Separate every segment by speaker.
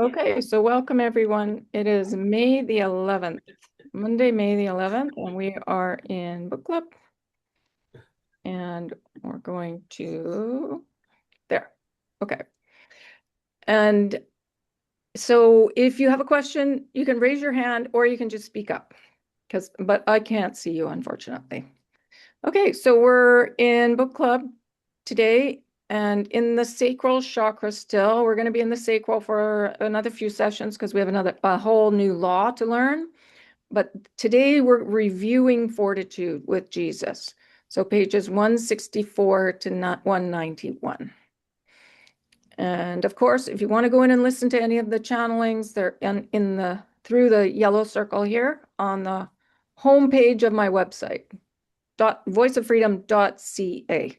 Speaker 1: Okay, so welcome everyone. It is May the 11th, Monday, May the 11th, and we are in book club. And we're going to there. Okay. And so if you have a question, you can raise your hand or you can just speak up but I can't see you, unfortunately. Okay, so we're in book club today and in the sacral chakra still. We're going to be in the sacral for another few sessions because we have a whole new law to learn. But today we're reviewing Fortitude with Jesus. So pages 164 to 191. And of course, if you want to go in and listen to any of the channelings, they're through the yellow circle here on the home page of my website, voiceoffreedom.ca.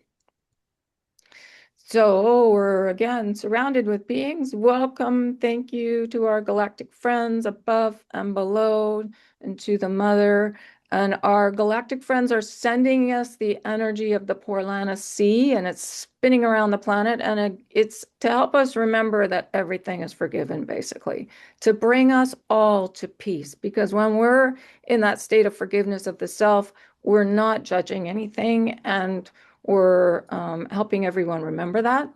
Speaker 1: So we're again surrounded with beings. Welcome. Thank you to our galactic friends above and below, and to the mother. And our galactic friends are sending us the energy of the Porlana Sea, and it's spinning around the planet. And it's to help us remember that everything is forgiven, basically, to bring us all to peace. Because when we're in that state of forgiveness of the self, we're not judging anything, and we're helping everyone remember that,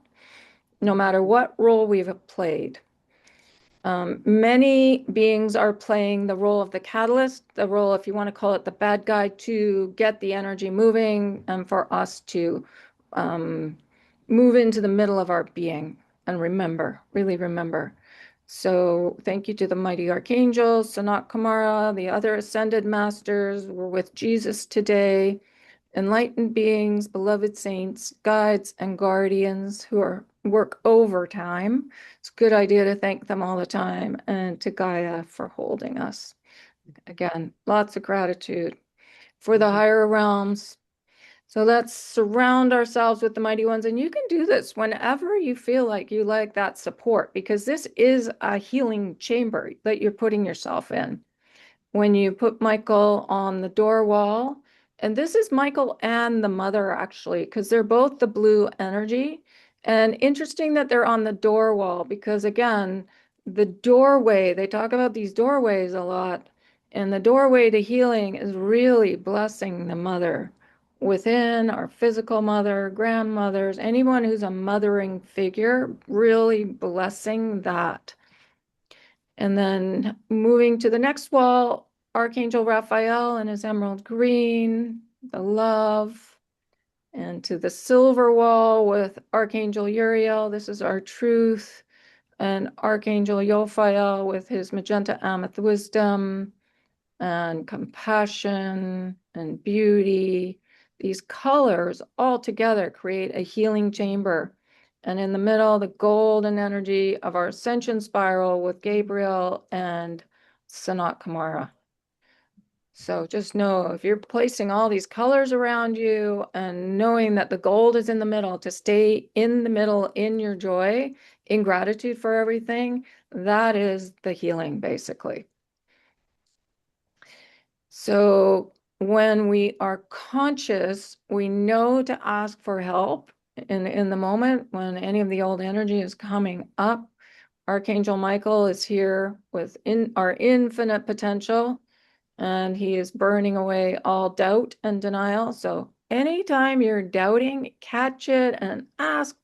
Speaker 1: no matter what role we've played. Many beings are playing the role of the catalyst, the role, if you want to call it the bad guy, to get the energy moving and for us to move into the middle of our being and remember, really remember. So thank you to the mighty archangels, Sanat Kumara, the other ascended masters. We're with Jesus today. Enlightened beings, beloved saints, guides, and guardians who work overtime. It's a good idea to thank them all the time, and to Gaia for holding us. Again, lots of gratitude for the higher realms. So let's surround ourselves with the mighty ones. And you can do this whenever you feel like you like that support, because this is a healing chamber that you're putting yourself in. When you put Michael on the door wall, and this is Michael and the mother, actually, because they're both the blue energy. And interesting that they're on the door wall, because again, the doorway, they talk about these doorways a lot. And the doorway to healing is really blessing the mother within, our physical mother, grandmothers, anyone who's a mothering figure, really blessing that. And then moving to the next wall, Archangel Raphael and his emerald green, the love. And to the silver wall with Archangel Uriel, this is our truth. And Archangel Yophael with his magenta amethyst wisdom and compassion and beauty. These colors all together create a healing chamber. And in the middle, the golden energy of our ascension spiral with Gabriel and Sanat Kumara. So just know, if you're placing all these colors around you and knowing that the gold is in the middle, to stay in the middle in your joy, in gratitude for everything, that is the healing, basically. So when we are conscious, we know to ask for help in the moment when any of the old energy is coming up. Archangel Michael is here with our infinite potential, and he is burning away all doubt and denial. So anytime you're doubting, catch it and ask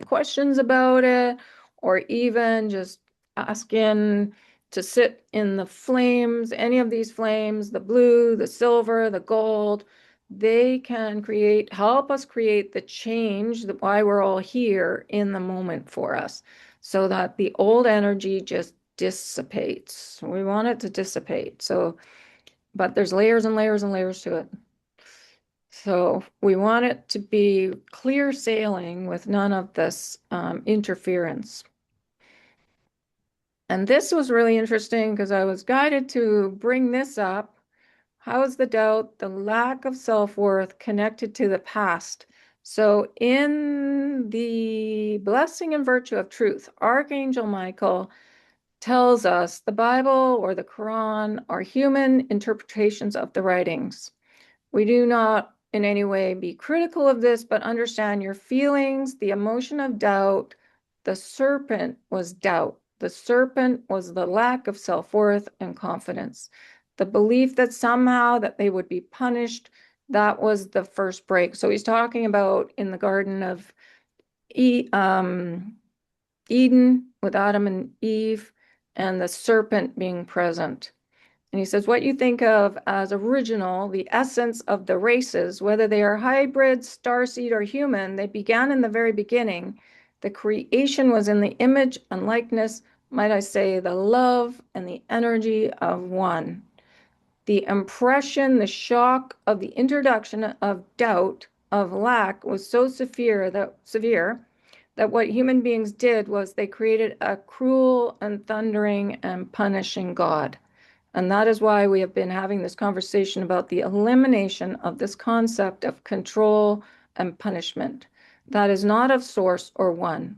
Speaker 1: questions about it, or even just ask in to sit in the flames, any of these flames, the blue, the silver, the gold. They can help us create the change, why we're all here in the moment for us, so that the old energy just dissipates. We want it to dissipate. But there's layers and layers and layers to it. So we want it to be clear sailing with none of this interference. And this was really interesting because I was guided to bring this up. How is the doubt, the lack of self-worth connected to the past? So in the blessing and virtue of truth, Archangel Michael tells us the Bible or the Quran are human interpretations of the writings. We do not in any way be critical of this, but understand your feelings, the emotion of doubt. The serpent was doubt. The serpent was the lack of self-worth and confidence. The belief that somehow that they would be punished, that was the first break. So he's talking about in the Garden of Eden with Adam and Eve and the serpent being present. And he says, what you think of as original, the essence of the races, whether they are hybrid, starseed, or human, they began in the very beginning. The creation was in the image and likeness, might I say, the love and the energy of one. The impression, the shock of the introduction of doubt, of lack, was so severe that what human beings did was they created a cruel and thundering and punishing God. And that is why we have been having this conversation about the elimination of this concept of control and punishment. That is not of source or one.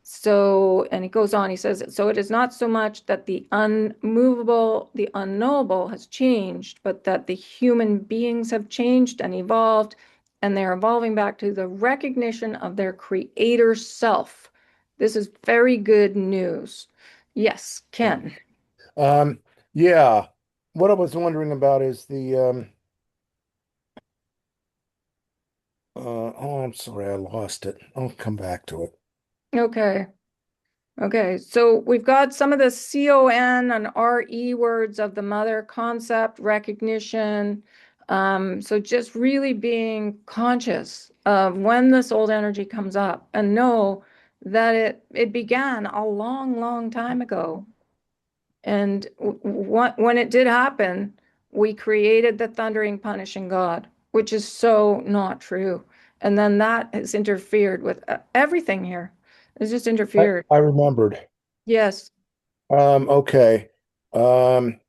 Speaker 1: So, and he goes on, he says, so it is not so much that the unmovable, the unknowable has changed, but that the human beings have changed and evolved, and they're evolving back to the recognition of their creator self. This is very good news. Yes,
Speaker 2: Yeah.
Speaker 1: Ken.
Speaker 2: Um, yeah. What I was wondering about is oh, I'm sorry, I lost it. I'll come back to it.
Speaker 1: Okay. Okay, so we've got some of the CON and RE words of the mother concept, recognition. So just really being conscious of when this old energy comes up and know that it began a long, long time ago. And when it did happen, we created the thundering, punishing God, which is so not true. And then that has interfered with everything here. It's just interfered.
Speaker 2: I remembered.
Speaker 1: Yes.
Speaker 2: Okay. Um,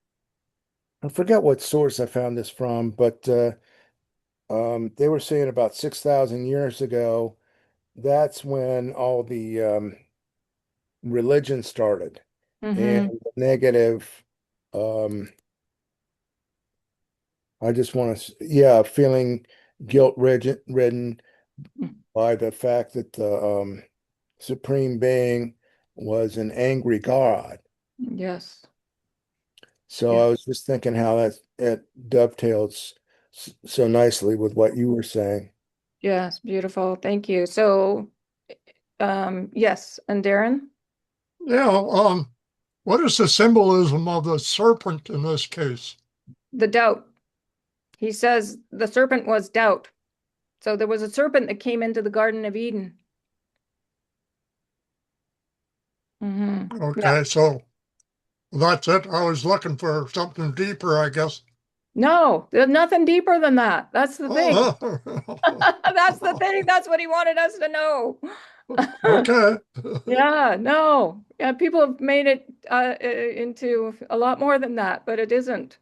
Speaker 2: I forget what source I found this from, but they were saying about 6,000 years ago, that's when all the religion started. And
Speaker 1: Mm-hmm.
Speaker 2: the negative, um, I just want to, yeah, feeling ridden by the fact that the Supreme Being was an angry God.
Speaker 1: Yes.
Speaker 2: So I
Speaker 1: Yes.
Speaker 2: was just thinking how that it dovetails so nicely with what you were saying.
Speaker 1: Yes. Beautiful. Thank you. So, yes. And Darren,
Speaker 3: Yeah, what is the symbolism of the serpent in this case?
Speaker 1: the doubt. He says the serpent was doubt. So there was a serpent that came into the Garden of Eden. Mm-hmm. Yeah.
Speaker 3: Okay, so that's it. I was looking for something deeper, I guess.
Speaker 1: No, there's nothing deeper than that. That's the thing.
Speaker 3: Oh,
Speaker 1: That's the thing. That's what he wanted us to know.
Speaker 3: okay,
Speaker 1: Yeah, no. Yeah, people have made it into a lot more than that, but it isn't.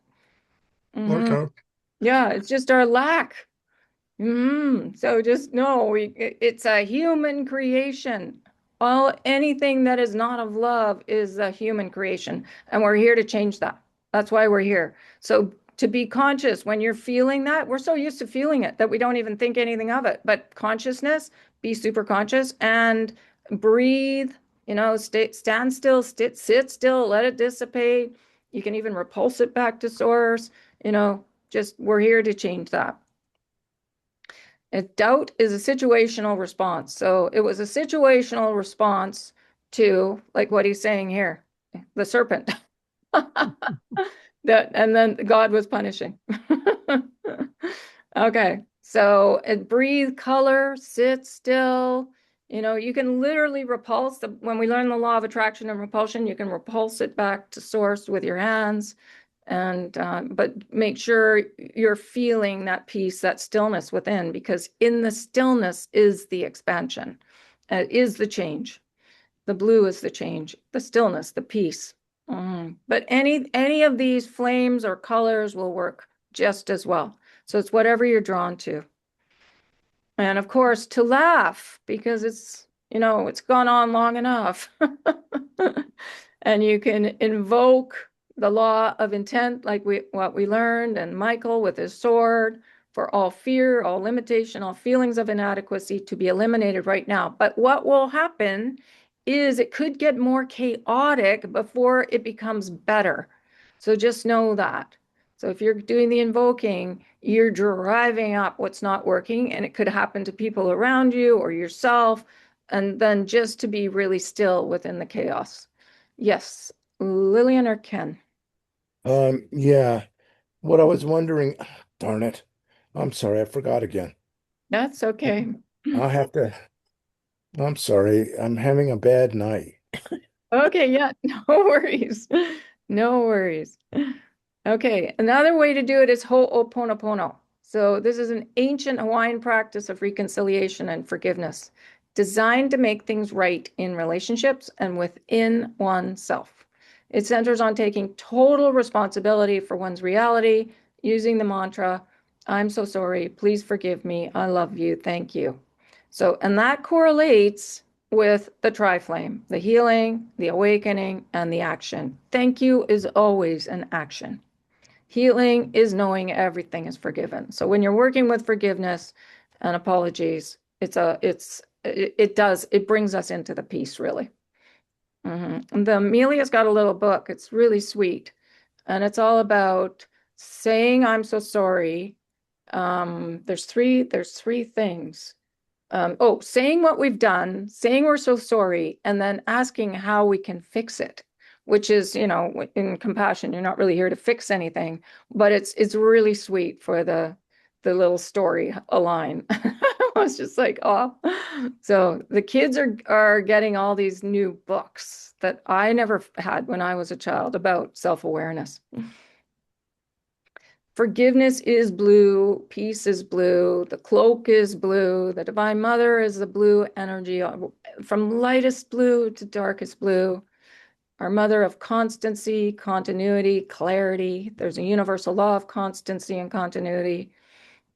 Speaker 1: Hmm.
Speaker 3: okay,
Speaker 1: Yeah, it's just our lack. So just know it's a human creation. Anything that is not of love is a human creation, and we're here to change that. That's why we're here. So to be conscious when you're feeling that, we're so used to feeling it that we don't even think anything of it. But consciousness, be super conscious and breathe, stand still, sit still, let it dissipate. You can even repulse it back to source, just we're here to change that. Doubt is a situational response. So it was a situational response to, like what he's saying here, the serpent. And then God was punishing. Okay, so breathe, color, sit still. You can literally repulse when we learn the law of attraction and repulsion, you can repulse it back to source with your hands. And but make sure you're feeling that peace, that stillness within, because in the stillness is the expansion, is the change. The blue is the change, the stillness, the peace. But any of these flames or colors will work just as well. So it's whatever you're drawn to. And of course, to laugh because it's gone on long enough. And you can invoke the law of intent, like what we learned, and Michael with his sword, for all fear, all limitation, all feelings of inadequacy to be eliminated right now. But what will happen is it could get more chaotic before it becomes better. So just know that. So if you're doing the invoking, you're driving up what's not working, and it could happen to people around you or yourself, and then just to be really still within the chaos. Yes, Lillian or Ken?
Speaker 2: Yeah. What I was wondering, darn it. I'm sorry, I forgot again.
Speaker 1: That's okay.
Speaker 2: I'll have to, I'm sorry. I'm having a bad night.
Speaker 1: Okay, yeah, no worries. No worries. Okay, another way to do it is Ho'oponopono. So this is an ancient Hawaiian practice of reconciliation and forgiveness, designed to make things right in relationships and within oneself. It centers on taking total responsibility for one's reality, using the mantra, I'm so sorry, please forgive me, I love you, thank you. So, and that correlates with the triflame, the healing, the awakening, and the action. Thank you is always an action. Healing is knowing everything is forgiven. So when you're working with forgiveness and apologies, it brings us into the peace, really. And the Amelia's got a little book. It's really sweet. And it's all about saying I'm so sorry. There's three things. Saying what we've done, saying we're so sorry, and then asking how we can fix it, which is, in compassion, you're not really here to fix anything, but it's really sweet for the little story line. I was just like, oh. So the kids are getting all these new books that I never had when I was a child about self-awareness. Forgiveness is blue, peace is blue, the cloak is blue, the Divine Mother is the blue energy from lightest blue to darkest blue. Our mother of constancy, continuity, clarity. There's a universal law of constancy and continuity.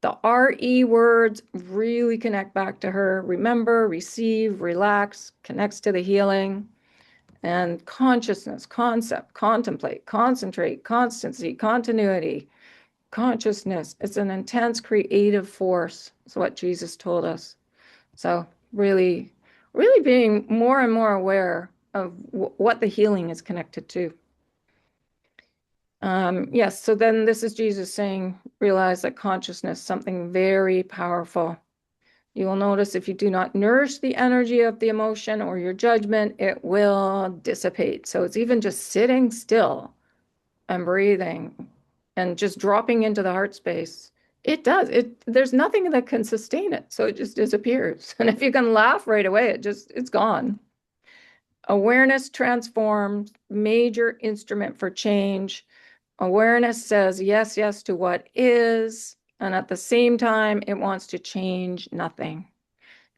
Speaker 1: The RE words really connect back to her. Remember, receive, relax, connects to the healing. And consciousness, concept, contemplate, concentrate, constancy, continuity. Consciousness, it's an intense creative force. Is what Jesus told us. So really, really being more and more aware of what the healing is connected to. Yes, so then this is Jesus saying, realize that consciousness, something very powerful. You will notice if you do not nourish the energy of the emotion or your judgment, it will dissipate. So it's even just sitting still and breathing and just dropping into the heart space. It does. There's nothing that can sustain it. So it just disappears. And if you can laugh right away, it's gone. Awareness transforms, major instrument for change. Awareness says yes, yes to what is, and at the same time, it wants to change nothing.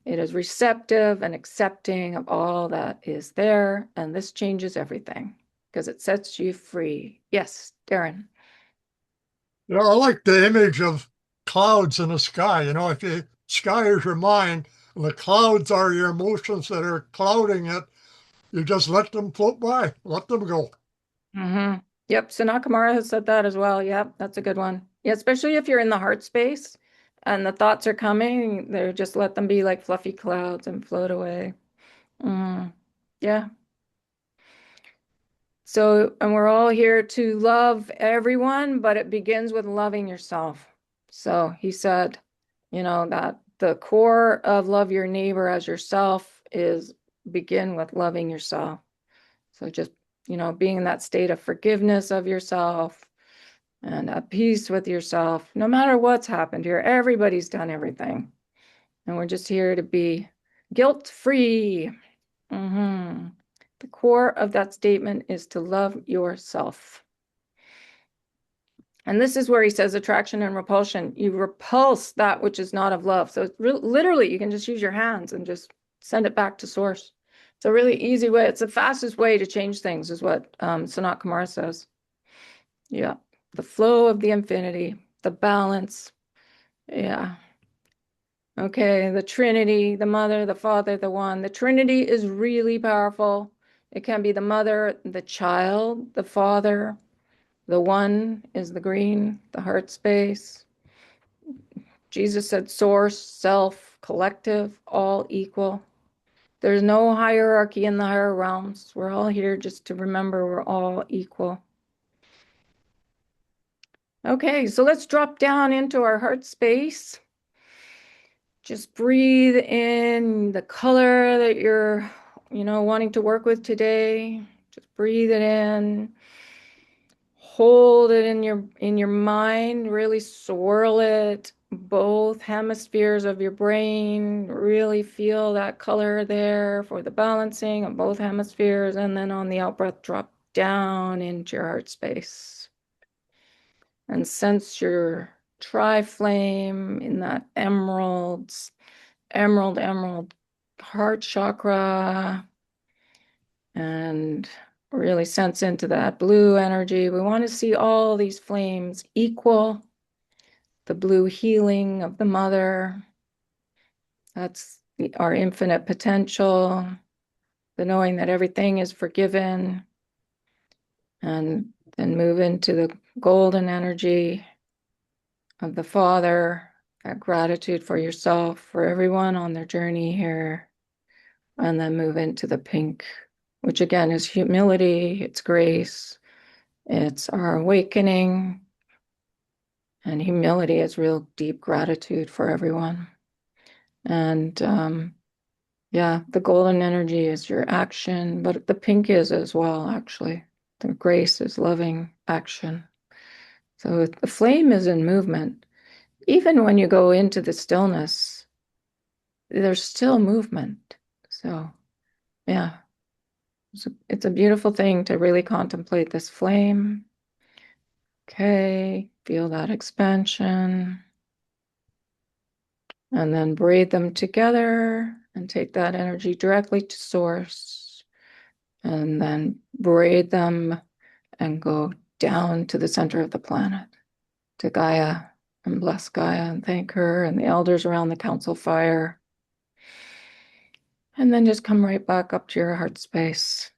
Speaker 1: It is receptive and accepting of all that is there, and this changes everything because it sets you free. Yes, Darren.
Speaker 3: Yeah, I like the image of clouds in the sky. If the sky is your mind and the clouds are your emotions that are clouding it, you just let them float by, let them go.
Speaker 1: Yep, Sanakamara has said that as well. Yep, that's a good one. Yeah, especially if you're in the heart space and the thoughts are coming, they're just let them be like fluffy clouds and float away. Mm, yeah. So, and we're all here to love everyone, but it begins with loving yourself. So he said, that the core of love your neighbor as yourself is begin with loving yourself. So just, being in that state of forgiveness of yourself and at peace with yourself, no matter what's happened here, everybody's done everything. And we're just here to be guilt-free. The core of that statement is to love yourself. And this is where he says attraction and repulsion. You repulse that which is not of love. So it's literally, you can just use your hands and just send it back to source. It's a really easy way. It's the fastest way to change things, is what Sanat Kumar says. Yeah. The flow of the infinity, the balance. Yeah. Okay. The Trinity, the Mother, the Father, the One. The Trinity is really powerful. It can be the mother, the child, the father. The one is the green, the heart space. Jesus said source, self, collective, all equal. There's no hierarchy in the higher realms. We're all here just to remember we're all equal. Okay, so let's drop down into our heart space. Just breathe in the color that you're, wanting to work with today. Just breathe it in. Hold it in your mind, really swirl it, both hemispheres of your brain, really feel that color there for the balancing of both hemispheres, and then on the out breath, drop down into your heart space. And sense your tri-flame in that emerald heart chakra, and really sense into that blue energy. We want to see all these flames equal. The blue healing of the mother. That's our infinite potential. The knowing that everything is forgiven. And then move into the golden energy of the Father. That gratitude for yourself, for everyone on their journey here. And then move into the pink, which again is humility, it's grace, it's our awakening, and humility is real deep gratitude for everyone. And yeah, the golden energy is your action, but the pink is as well, actually. The grace is loving action. So the flame is in movement. Even when you go into the stillness, there's still movement. So yeah. It's a beautiful thing to really contemplate this flame. Okay, feel that expansion. And then braid them together and take that energy directly to source. And then braid them and go down to the center of the planet, to Gaia, and bless Gaia and thank her and the elders around the council fire. And then just come right back up to your heart space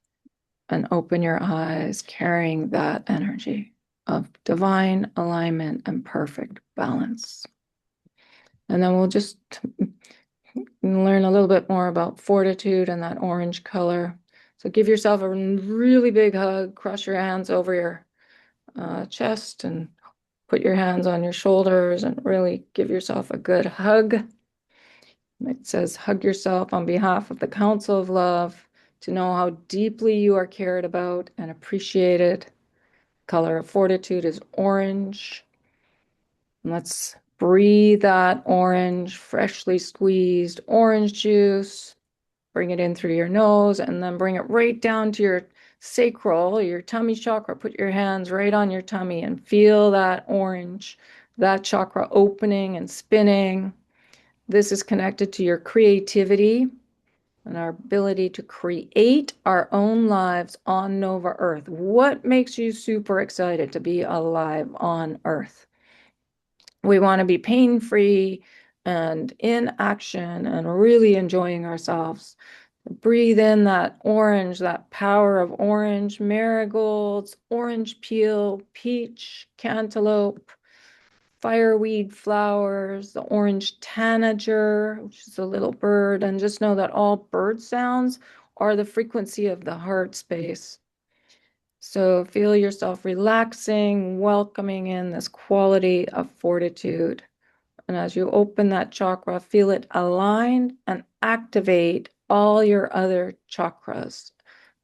Speaker 1: and open your eyes, carrying that energy of divine alignment and perfect balance. And then we'll just learn a little bit more about fortitude and that orange color. So give yourself a really big hug, cross your hands over your chest and put your hands on your shoulders and really give yourself a good hug. It says, hug yourself on behalf of the Council of Love to know how deeply you are cared about and appreciated. Color of fortitude is orange. And let's breathe that orange, freshly squeezed orange juice. Bring it in through your nose and then bring it right down to your sacral, your tummy chakra. Put your hands right on your tummy and feel that orange, that chakra opening and spinning. This is connected to your creativity and our ability to create our own lives on Nova Earth. What makes you super excited to be alive on Earth? We want to be pain-free and in action and really enjoying ourselves. Breathe in that orange, that power of orange, marigolds, orange peel, peach, cantaloupe, fireweed flowers, the orange tanager, which is a little bird, and just know that all bird sounds are the frequency of the heart space. So feel yourself relaxing, welcoming in this quality of fortitude. And as you open that chakra, feel it align and activate all your other chakras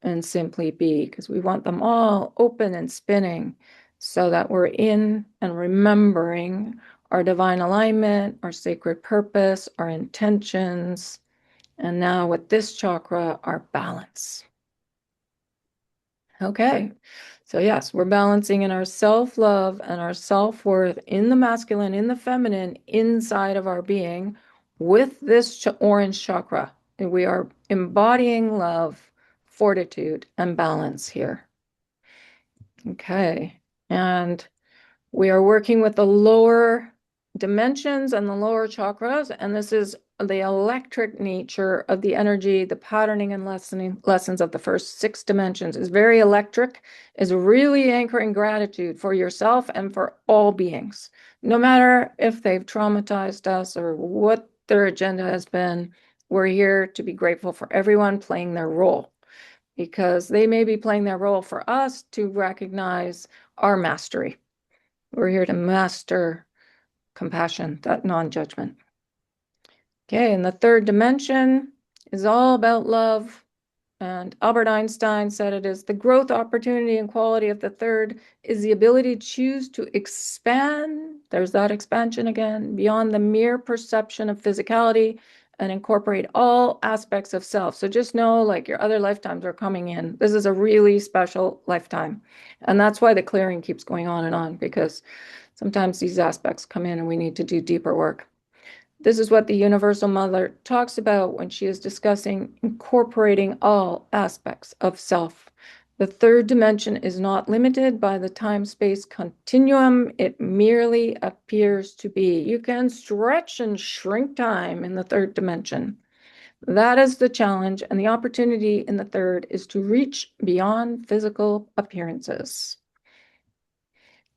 Speaker 1: and simply be, because we want them all open and spinning so that we're in and remembering our divine alignment, our sacred purpose, our intentions, and now with this chakra, our balance. Okay, so yes, we're balancing in our self-love and our self-worth in the masculine, in the feminine, inside of our being with this orange chakra. And we are embodying love, fortitude, and balance here. Okay, and we are working with the lower dimensions and the lower chakras, and this is the electric nature of the energy, the patterning and lessons of the first 6 dimensions is very electric, is really anchoring gratitude for yourself and for all beings, no matter if they've traumatized us or what their agenda has been. We're here to be grateful for everyone playing their role, because they may be playing their role for us to recognize our mastery. We're here to master compassion, that non-judgment. Okay, and the third dimension is all about love. And Albert Einstein said it is the growth opportunity and quality of the third is the ability to choose to expand, there's that expansion again, beyond the mere perception of physicality and incorporate all aspects of self. So just know, like, your other lifetimes are coming in. This is a really special lifetime. And that's why the clearing keeps going on, because sometimes these aspects come in and we need to do deeper work. This is what the Universal Mother talks about when she is discussing incorporating all aspects of self. The third dimension is not limited by the time-space continuum. It merely appears to be. You can stretch and shrink time in the third dimension. That is the challenge, and the opportunity in the third is to reach beyond physical appearances.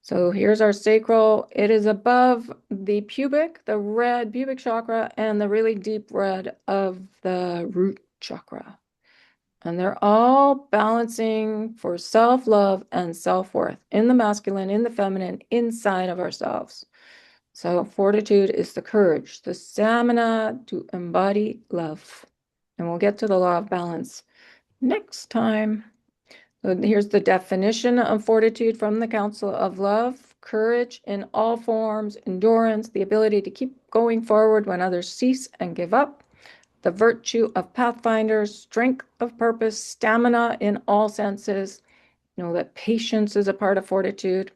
Speaker 1: So here's our sacral. It is above the pubic, the red pubic chakra, and the really deep red of the root chakra. And they're all balancing for self-love and self-worth in the masculine, in the feminine, inside of ourselves. So fortitude is the courage, the stamina to embody love. And we'll get to the law of balance next time. So here's the definition of fortitude from the Council of Love: courage in all forms, endurance, the ability to keep going forward when others cease and give up, the virtue of pathfinders, strength of purpose, stamina in all senses. You know that patience is a part of fortitude.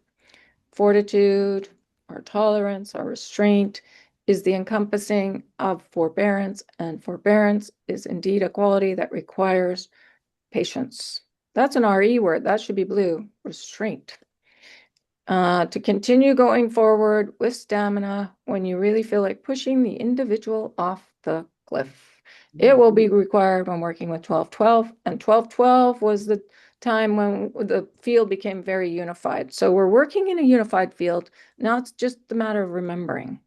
Speaker 1: Fortitude, our tolerance, our restraint, is the encompassing of forbearance, and forbearance is indeed a quality that requires patience. That's an RE word. That should be blue. Restraint. To continue going forward with stamina when you really feel like pushing the individual off the cliff. It will be required when working with 1212. And 1212 was the time when the field became very unified. So we're working in a unified field. Now it's just a matter of remembering.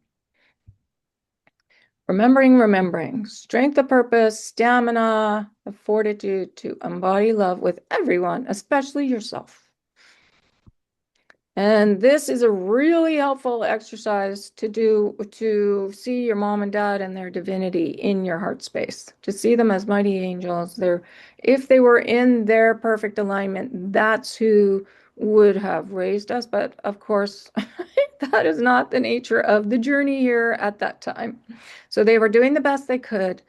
Speaker 1: Remembering, strength of purpose, stamina, the fortitude to embody love with everyone, especially yourself. And this is a really helpful exercise to do, to see your mom and dad and their divinity in your heart space, to see them as mighty angels. If they were in their perfect alignment, that's who would have raised us. But of course, that is not the nature of the journey here at that time. So they were doing the best they could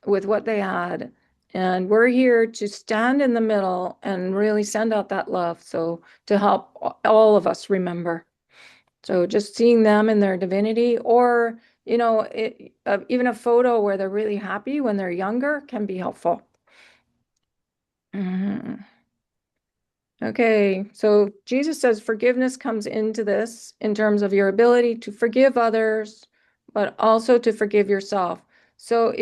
Speaker 1: with what they had. And we're here to stand in the middle and really send out that love. So to help all of us remember. So just seeing them in their divinity, or, you know, even a photo where they're really happy when they're younger can be helpful. Okay, so Jesus says forgiveness comes into this in terms of your ability to forgive others, but also to forgive yourself. So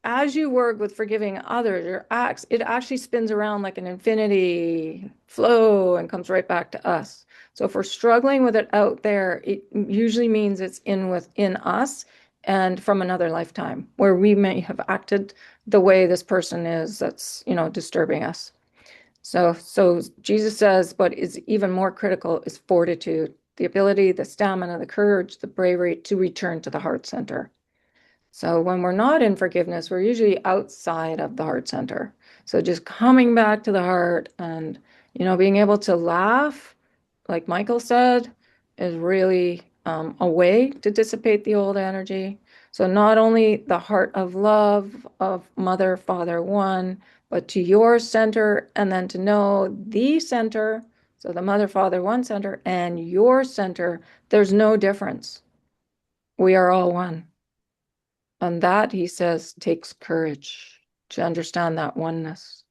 Speaker 1: as you work with forgiving others, it actually spins around like an infinity flow and comes right back to us. So if we're struggling with it out there, it usually means it's within us and from another lifetime where we may have acted the way this person is that's, disturbing us. So Jesus says, but is even more critical is fortitude, the ability, the stamina, the courage, the bravery to return to the heart center. So when we're not in forgiveness, we're usually outside of the heart center. So just coming back to the heart and, being able to laugh, like Michael said, is really a way to dissipate the old energy. So not only the heart of love of Mother, Father, One, but to your center, and then to know the center, so the Mother, Father, One center, and your center, there's no difference. We are all one. And that, he says, takes courage to understand that oneness.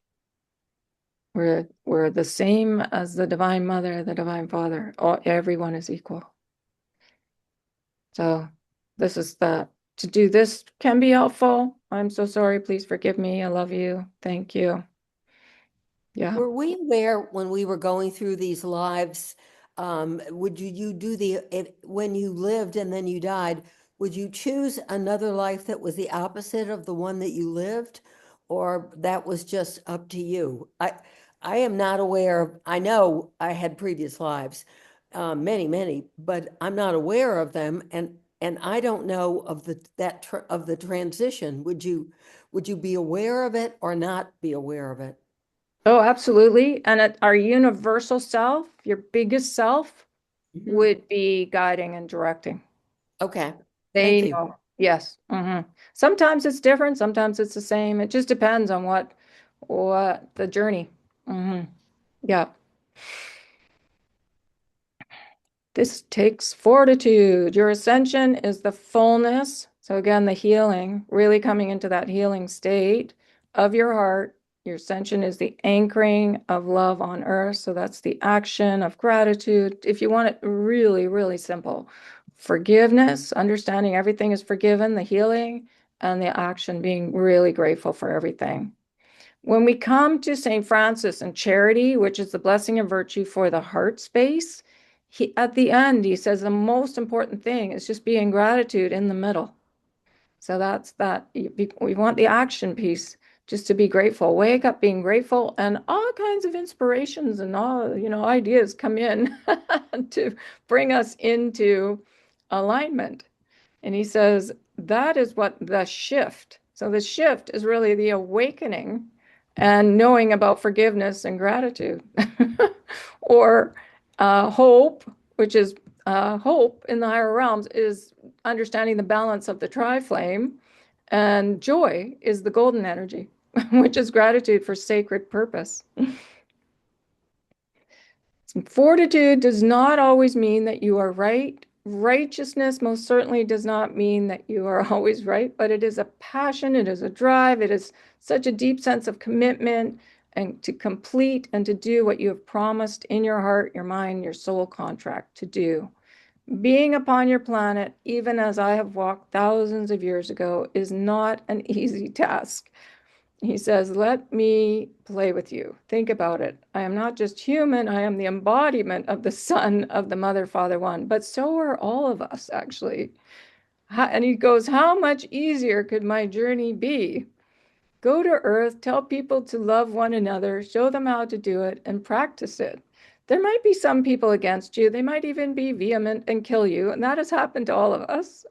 Speaker 1: We're the same as the Divine Mother, the Divine Father. Everyone is equal. So to do this can be helpful. I'm so sorry. Please forgive me. I love you. Thank you. Yeah.
Speaker 4: Were we aware when we were going through these lives, would you do when you lived and then you died, would you choose another life that was the opposite of the one that you lived, or that was just up to you? I am not aware of, I know I had previous lives, many, but I'm not aware of them, and I don't know of of the transition. Would you be aware of it or not be aware of it?
Speaker 1: Oh, absolutely. And our universal self, your biggest self,
Speaker 4: Mhm.
Speaker 1: would be guiding and directing.
Speaker 4: Okay, thank
Speaker 1: They
Speaker 4: you.
Speaker 1: know. Yes. Sometimes it's different, sometimes it's the same. It just depends on what the journey. Yeah. This takes fortitude. Your ascension is the fullness. So again, the healing, really coming into that healing state of your heart. Your ascension is the anchoring of love on earth. So that's the action of gratitude. If you want it really, really simple, forgiveness, understanding everything is forgiven, the healing, and the action being really grateful for everything. When we come to St. Francis and charity, which is the blessing of virtue for the heart space, at the end, he says the most important thing is just being gratitude in the middle. So that's that. We want the action piece just to be grateful. Wake up being grateful, and all kinds of inspirations and all, ideas come in to bring us into alignment. And he says that is what the shift. So the shift is really the awakening and knowing about forgiveness and gratitude, or hope, which is hope in the higher realms, is understanding the balance of the tri-flame, and joy is the golden energy, which is gratitude for sacred purpose. Fortitude does not always mean that you are right. Righteousness most certainly does not mean that you are always right, but it is a passion, it is a drive, it is such a deep sense of commitment and to complete and to do what you have promised in your heart, your mind, your soul contract to do. Being upon your planet, even as I have walked thousands of years ago, is not an easy task. He says, let me play with you. Think about it. I am not just human, I am the embodiment of the Son of the Mother, Father, One. But so are all of us, actually. And he goes, how much easier could my journey be? Go to Earth, tell people to love one another, show them how to do it, and practice it. There might be some people against you. They might even be vehement and kill you. And that has happened to all of us.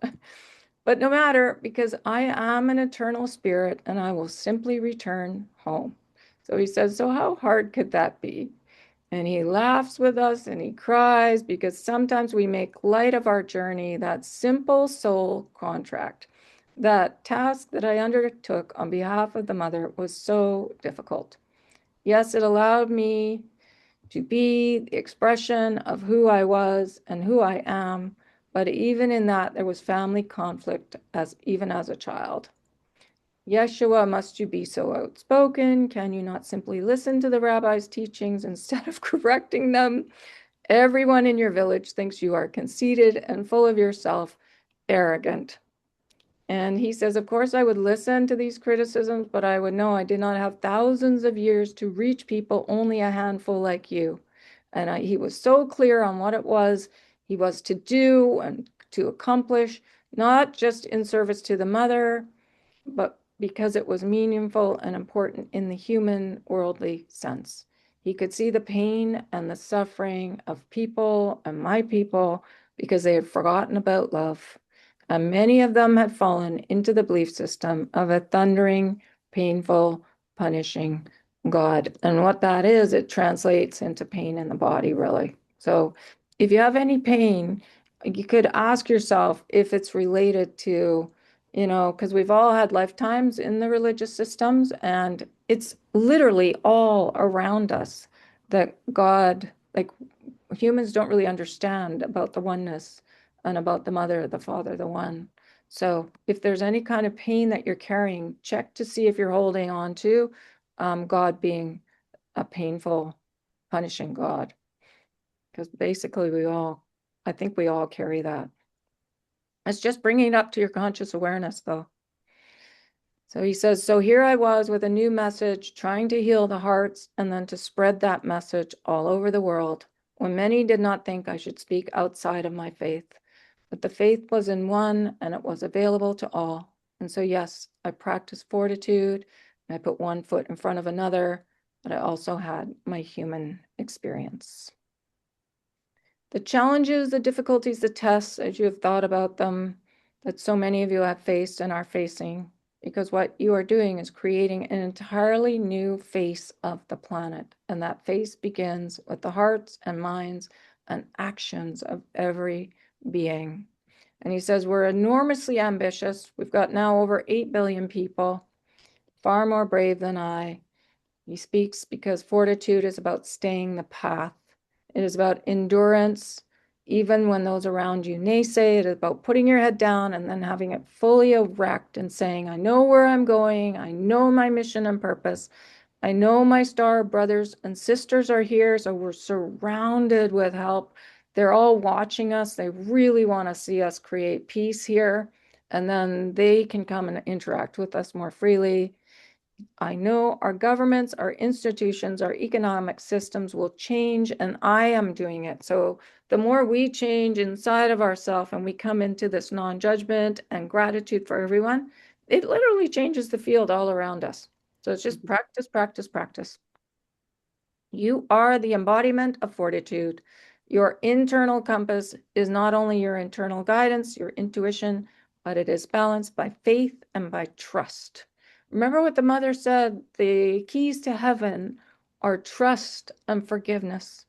Speaker 1: But no matter, because I am an eternal spirit and I will simply return home. So he says, so how hard could that be? And he laughs with us and he cries because sometimes we make light of our journey, that simple soul contract. That task that I undertook on behalf of the mother was so difficult. Yes, it allowed me to be the expression of who I was and who I am. But even in that, there was family conflict even as a child. Yeshua, must you be so outspoken? Can you not simply listen to the rabbi's teachings instead of correcting them? Everyone in your village thinks you are conceited and full of yourself, arrogant. And he says, of course, I would listen to these criticisms, but I would know I did not have thousands of years to reach people, only a handful like you. And he was so clear on what it was he was to do and to accomplish, not just in service to the mother, but because it was meaningful and important in the human worldly sense. He could see the pain and the suffering of people and my people because they had forgotten about love. And many of them had fallen into the belief system of a thundering, painful, punishing God. And what that is, it translates into pain in the body, really. So if you have any pain, you could ask yourself if it's related to, because we've all had lifetimes in the religious systems, and it's literally all around us that God, like humans don't really understand about the oneness and about the mother, the father, the one. So if there's any kind of pain that you're carrying, check to see if you're holding on to God being a painful, punishing God. Because basically I think we all carry that. It's just bringing it up to your conscious awareness, though. So he says, so here I was with a new message, trying to heal the hearts and then to spread that message all over the world, when many did not think I should speak outside of my faith. but the faith was in one and it was available to all. And so, yes, I practiced fortitude. I put one foot in front of another, but I also had my human experience. The challenges, the difficulties, the tests, as you have thought about them, that so many of you have faced and are facing, because what you are doing is creating an entirely new face of the planet. And that face begins with the hearts and minds and actions of every being. And he says, we're enormously ambitious. We've got now over 8 billion people, far more brave than I. He speaks because fortitude is about staying the path. It is about endurance, even when those around you naysay. It is about putting your head down and then having it fully erect and saying, I know where I'm going. I know my mission and purpose. I know my star brothers and sisters are here, so we're surrounded with help. They're all watching us. They really want to see us create peace here, and then they can come and interact with us more freely. I know our governments, our institutions, our economic systems will change, and I am doing it. So the more we change inside of ourselves and we come into this non-judgment and gratitude for everyone, it literally changes the field all around us. So it's just practice, practice, practice. You are the embodiment of fortitude. Your internal compass is not only your internal guidance, your intuition, but it is balanced by faith and by trust. Remember what the mother said, the keys to heaven are trust and forgiveness.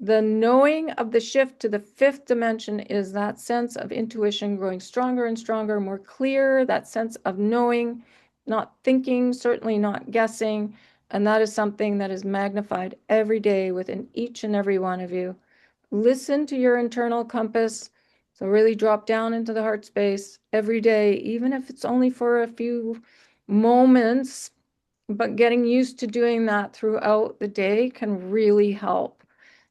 Speaker 1: The knowing of the shift to the fifth dimension is that sense of intuition growing stronger and stronger, more clear, that sense of knowing, not thinking, certainly not guessing. And that is something that is magnified every day within each and every one of you. Listen to your internal compass. So really drop down into the heart space every day, even if it's only for a few moments, but getting used to doing that throughout the day can really help.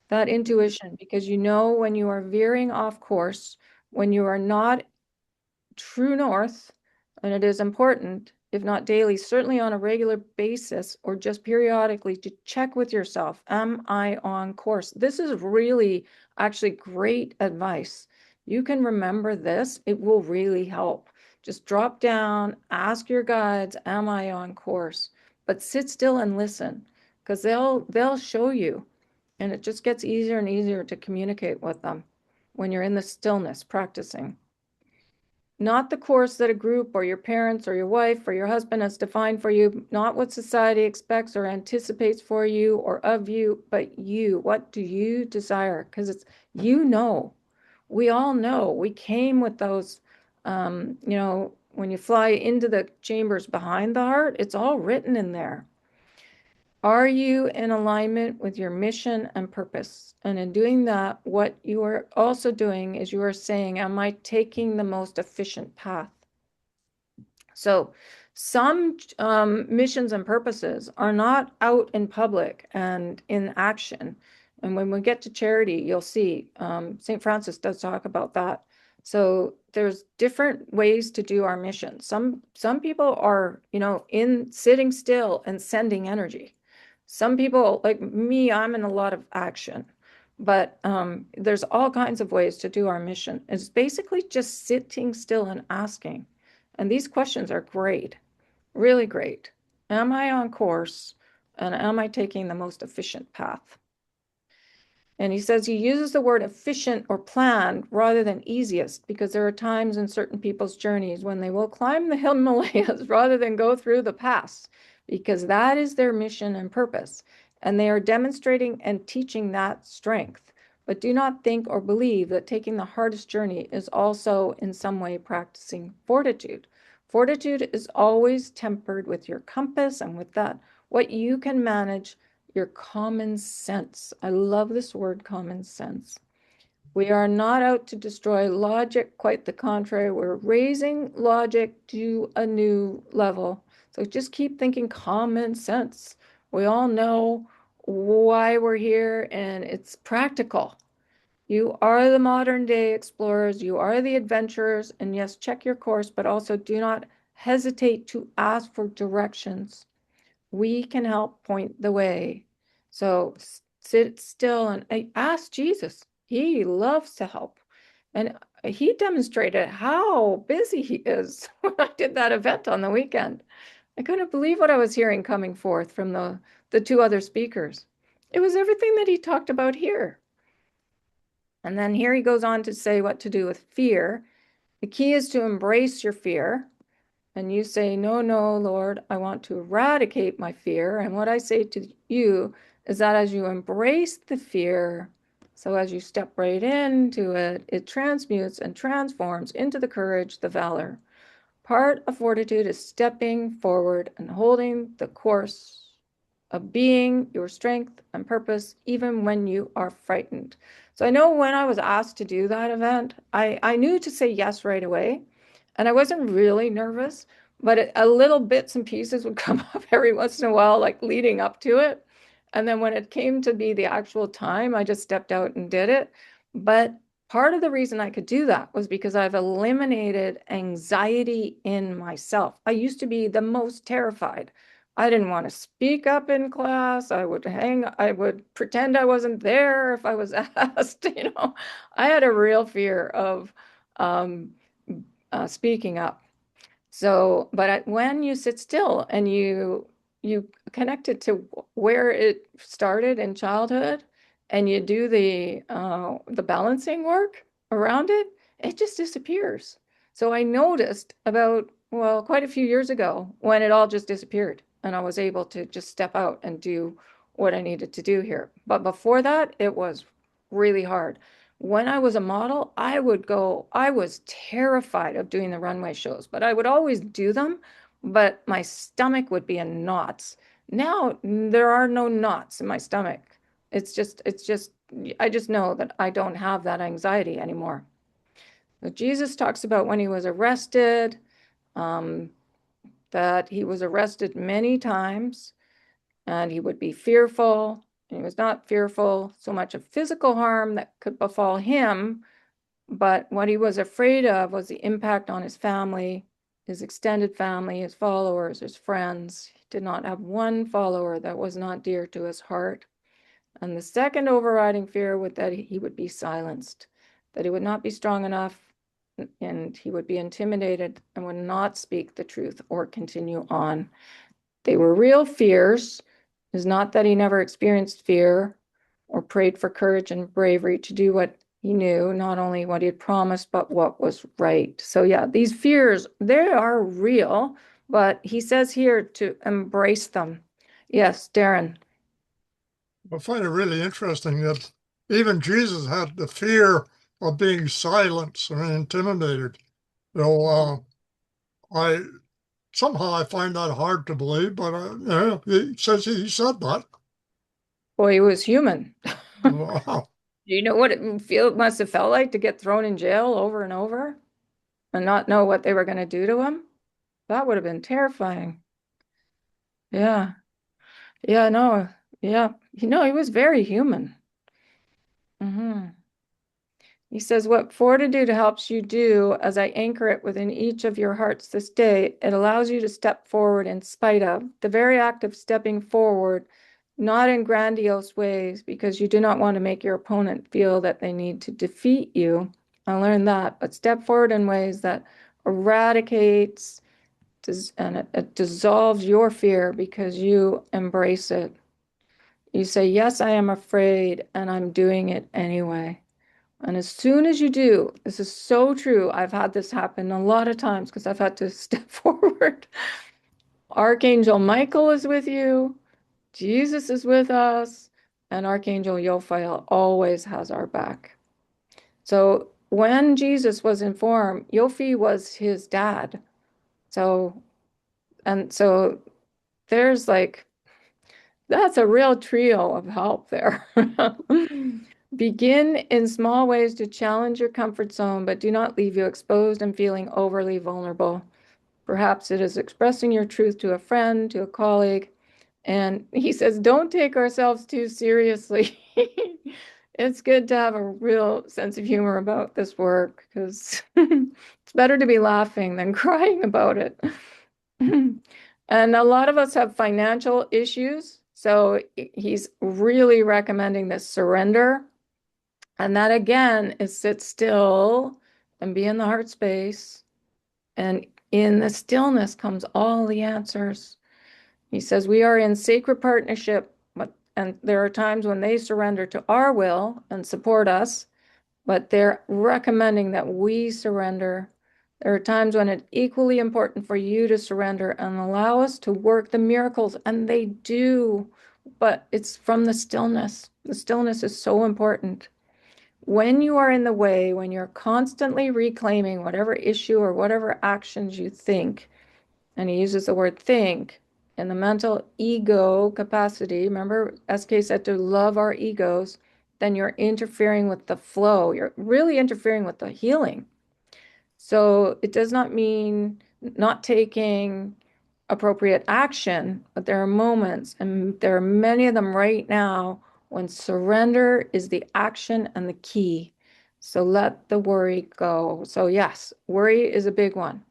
Speaker 1: That intuition, because you know when you are veering off course, when you are not true north, and it is important, if not daily, certainly on a regular basis or just periodically to check with yourself, am I on course? This is really actually great advice. You can remember this, it will really help. Just drop down, ask your guides, am I on course? But sit still and listen, because they'll show you. And it just gets easier and easier to communicate with them when you're in the stillness practicing. Not the course that a group or your parents or your wife or your husband has defined for you, not what society expects or anticipates for you or of you, but you. What do you desire? Because it's, you know, we all know. We came with those, when you fly into the chambers behind the heart, it's all written in there. Are you in alignment with your mission and purpose? And in doing that, what you are also doing is you are saying, am I taking the most efficient path? So some missions and purposes are not out in public and in action. And when we get to charity, you'll see St. Francis does talk about that. So there's different ways to do our mission. Some people are, in sitting still and sending energy. Some people, like me, I'm in a lot of action. But there's all kinds of ways to do our mission. It's basically just sitting still and asking. And these questions are great, really great. Am I on course? And am I taking the most efficient path? And he says he uses the word efficient or planned rather than easiest, because there are times in certain people's journeys when they will climb the Himalayas rather than go through the pass, because that is their mission and purpose. And they are demonstrating and teaching that strength. But do not think or believe that taking the hardest journey is also in some way practicing fortitude. Fortitude is always tempered with your compass and with that, what you can manage, your common sense. I love this word, common sense. We are not out to destroy logic, quite the contrary. We're raising logic to a new level. So just keep thinking common sense. We all know why we're here, and it's practical. You are the modern day explorers, you are the adventurers, and yes, check your course, but also do not hesitate to ask for directions. We can help point the way. So sit still and ask Jesus. He loves to help. And he demonstrated how busy he is when I did that event on the weekend. I couldn't believe what I was hearing coming forth from the two other speakers. It was everything that he talked about here. And then here he goes on to say what to do with fear. The key is to embrace your fear. And you say, no, no, Lord, I want to eradicate my fear. And what I say to you is that as you embrace the fear, so as you step right into it, it transmutes and transforms into the courage, the valor. Part of fortitude is stepping forward and holding the course of being your strength and purpose, even when you are frightened. So I know when I was asked to do that event, I knew to say yes right away. And I wasn't really nervous, but a little bits and pieces would come up every once in a while, like leading up to it. And then when it came to be the actual time, I just stepped out and did it. But part of the reason I could do that was because I've eliminated anxiety in myself. I used to be the most terrified. I didn't want to speak up in class. I would pretend I wasn't there if I was asked, I had a real fear of um, speaking up. So, but when you sit still and you connect it to where it started in childhood, and you do the balancing work around it, it just disappears. So I noticed about, well, quite a few years ago when it all just disappeared, and I was able to just step out and do what I needed to do here. But before that, it was really hard. When I was a model, I was terrified of doing the runway shows, but I would always do them, but my stomach would be in knots. Now there are no knots in my stomach. I just know that I don't have that anxiety anymore. But Jesus talks about when he was arrested, um, that he was arrested many times and he would be fearful. And he was not fearful so much of physical harm that could befall him, but what he was afraid of was the impact on his family, his extended family, his followers, his friends. He did not have one follower that was not dear to his heart. And the second overriding fear was that he would be silenced, that he would not be strong enough, and he would be intimidated and would not speak the truth or continue on. They were real fears. It's not that he never experienced fear or prayed for courage and bravery to do what he knew, not only what he had promised, but what was right. So yeah, these fears, they are real, but he says here to embrace them. Yes, Darren.
Speaker 3: I find it really interesting that even Jesus had the fear of being silenced or intimidated. So I somehow I find that hard to believe, but he says he said that.
Speaker 1: Boy, he was human.
Speaker 3: Wow.
Speaker 1: Do you know what it must have felt like to get thrown in jail over and over and not know what they were going to do to him? That would have been terrifying. Yeah. Yeah, no. Yeah. He was very human. He says, what fortitude helps you do, as I anchor it within each of your hearts this day, it allows you to step forward in spite of the very act of stepping forward, not in grandiose ways, because you do not want to make your opponent feel that they need to defeat you. I learned that, but step forward in ways that eradicates and it dissolves your fear because you embrace it. You say, yes, I am afraid, and I'm doing it anyway. And as soon as you do, this is so true. I've had this happen a lot of times because I've had to step forward. Archangel Michael is with you, Jesus is with us, and Archangel Yophael always has our back. So when Jesus was informed, Yofi was his dad. So there's that's a real trio of help there. Begin in small ways to challenge your comfort zone, but do not leave you exposed and feeling overly vulnerable. Perhaps it is expressing your truth to a friend, to a colleague. And he says, don't take ourselves too seriously. It's good to have a real sense of humor about this work because it's better to be laughing than crying about it. And a lot of us have financial issues. So he's really recommending this surrender And that again is sit still and be in the heart space. And in the stillness comes all the answers. He says, we are in sacred partnership, and there are times when they surrender to our will and support us, but they're recommending that we surrender. There are times when it's equally important for you to surrender and allow us to work the miracles, and they do, but it's from the stillness. The stillness is so important. When you are in the way, when you're constantly reclaiming whatever issue or whatever actions you think, and he uses the word think, in the mental ego capacity, remember SK said to love our egos, then you're interfering with the flow. You're really interfering with the healing. So it does not mean not taking appropriate action, but there are moments, and there are many of them right now, when surrender is the action and the key. So let the worry go. So yes, worry is a big one.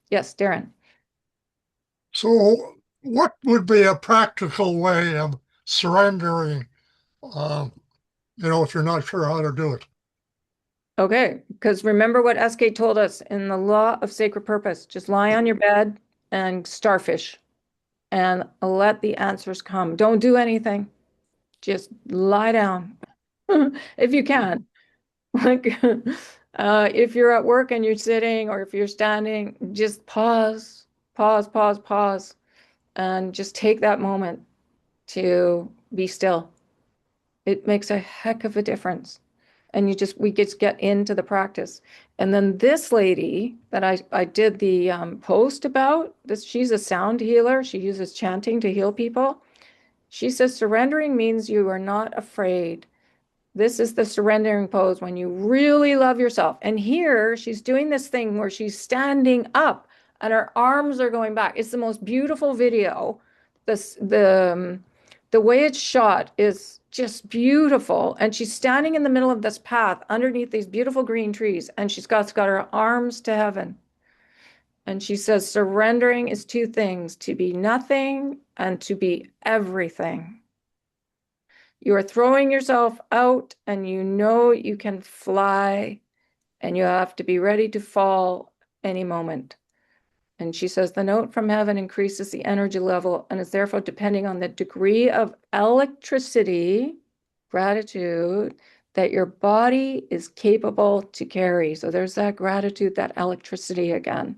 Speaker 1: Yes, Darren.
Speaker 3: So, what would be a practical way of surrendering, if you're not sure how to do it?
Speaker 1: Okay, because remember what SK told us in the law of sacred purpose, just lie on your bed and starfish and let the answers come. Don't do anything. Just lie down if you can. Like if you're at work and you're sitting, or if you're standing, just pause, pause, pause, pause, and just take that moment to be still. It makes a heck of a difference. And we just get into the practice. And then this lady that I did the post about, she's a sound healer. She uses chanting to heal people. She says surrendering means you are not afraid. This is the surrendering pose when you really love yourself. And here she's doing this thing where she's standing up and her arms are going back. It's the most beautiful video. The way it's shot is just beautiful. And she's standing in the middle of this path underneath these beautiful green trees, and she's got her arms to heaven. And she says surrendering is two things: to be nothing and to be everything. You are throwing yourself out, and you know you can fly, and you have to be ready to fall any moment. And she says the note from heaven increases the energy level and is therefore depending on the degree of electricity, gratitude, that your body is capable to carry. So there's that gratitude, that electricity again.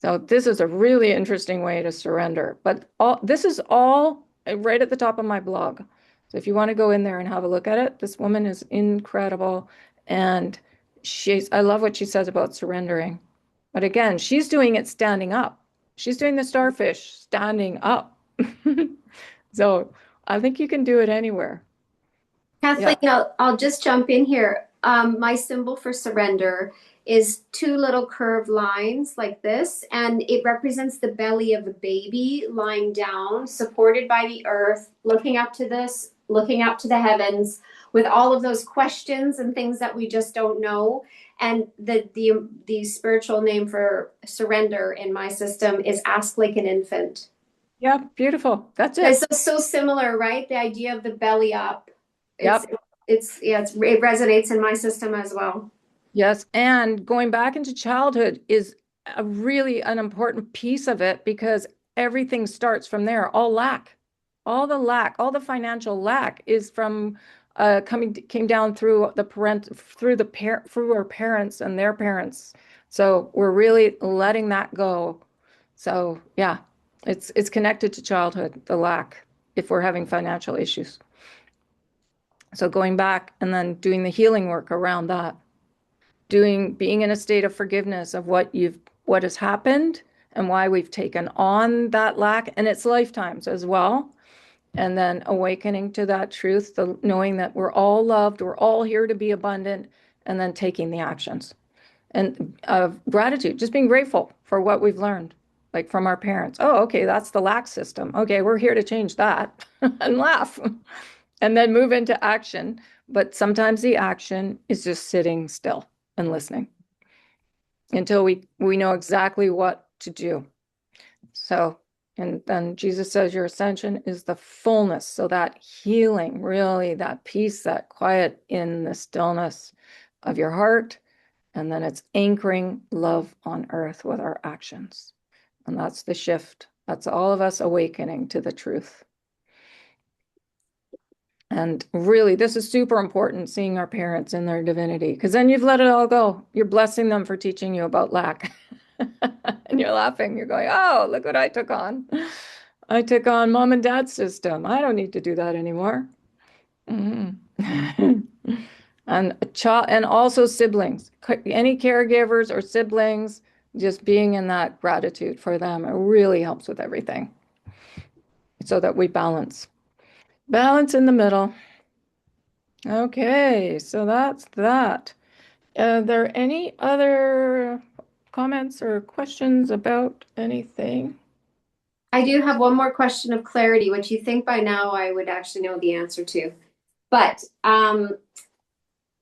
Speaker 1: So this is a really interesting way to surrender. But this is all right at the top of my blog. So if you want to go in there and have a look at it, this woman is incredible. And I love what she says about surrendering. But again, she's doing it standing up. She's doing the starfish standing up. So I think you can do it anywhere.
Speaker 5: Kathleen,
Speaker 1: Yeah.
Speaker 5: I'll just jump in here. My symbol for surrender is two little curved lines like this, and it represents the belly of a baby lying down, supported by the earth, looking up to the heavens, with all of those questions and things that we just don't know. And the spiritual name for surrender in my system is ask like an infant.
Speaker 1: Yeah, beautiful. That's
Speaker 5: It's
Speaker 1: it.
Speaker 5: so similar, right? The idea of the belly up.
Speaker 1: Yep.
Speaker 5: It resonates in my system as well.
Speaker 1: Yes, and going back into childhood is really an important piece of it, because everything starts from there. All lack, all the financial lack is from came down through through our parents and their parents. So we're really letting that go. So yeah, it's connected to childhood, the lack, if we're having financial issues. So going back and then doing the healing work around that, being in a state of forgiveness of what has happened and why we've taken on that lack and its lifetimes as well. And then awakening to that truth, knowing that we're all loved, we're all here to be abundant, and then taking the actions. And gratitude, just being grateful for what we've learned, like from our parents. Oh, okay, that's the lack system. Okay, we're here to change that and laugh and then move into action. But sometimes the action is just sitting still and listening until we know exactly what to do. So And then Jesus says your ascension is the fullness. So that healing, really, that peace, that quiet in the stillness of your heart. And then it's anchoring love on earth with our actions. And that's the shift. That's all of us awakening to the truth. And really, this is super important, seeing our parents in their divinity, because then you've let it all go. You're blessing them for teaching you about lack. And you're laughing. You're going, oh, look what I took on. I took on mom and dad's system. I don't need to do that anymore. Mhm. And a child, and also siblings, any caregivers or siblings, just being in that gratitude for them, it really helps with everything so that we balance. Balance in the middle. Okay, so that's that. Are there any other comments or questions about anything?
Speaker 5: I do have one more question of clarity, which you think by now I would actually know the answer to. But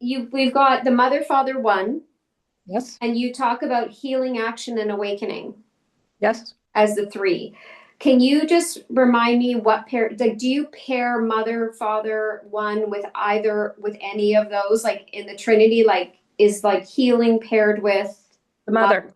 Speaker 5: we've got the mother father one,
Speaker 1: Yes,
Speaker 5: and you talk about healing, action, and awakening
Speaker 1: yes.
Speaker 5: as the three. Can you just remind me what pair, like, do you pair mother father one with any of those, like in the Trinity, like is like healing paired with
Speaker 1: The mother.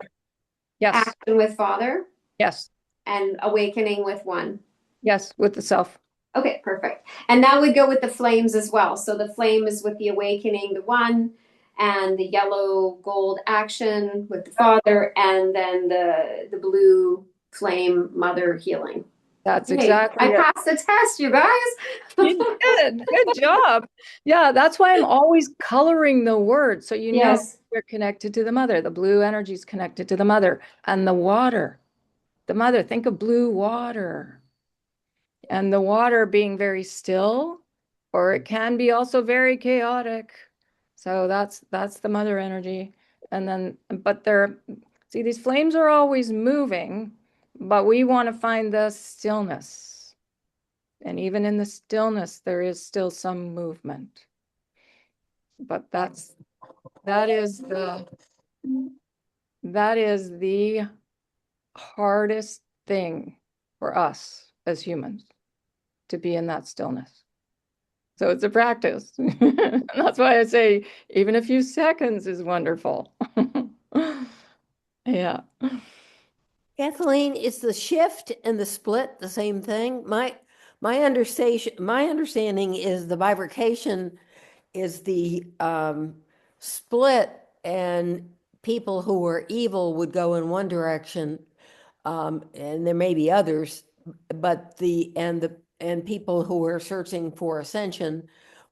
Speaker 1: Yes,
Speaker 5: action with father,
Speaker 1: yes,
Speaker 5: and awakening with one?
Speaker 1: yes, with the self.
Speaker 5: Okay, perfect. And that would go with the flames as well. So the flame is with the awakening, the one, and the yellow gold action with the father, and then the blue flame mother healing.
Speaker 1: That's
Speaker 5: Hey,
Speaker 1: exactly
Speaker 5: I
Speaker 1: it.
Speaker 5: passed the test, you guys.
Speaker 1: You did. Good job. Yeah, that's why I'm always coloring the word. So you know
Speaker 5: Yes.
Speaker 1: you're connected to the mother. The blue energy is connected to the mother and the water. The mother, think of blue water. And the water being very still, or it can be also very chaotic. So that's the mother energy. And then, but they're, see, these flames are always moving, but we want to find the stillness. And even in the stillness, there is still some movement. But that is the that is the hardest thing for us as humans, to be in that stillness. So it's a practice. And that's why I say even a few seconds is wonderful. Yeah.
Speaker 4: Kathleen, is the shift and the split the same thing? My understanding is the bifurcation is the split, and people who were evil would go in one direction, and there may be others, but and people who were searching for ascension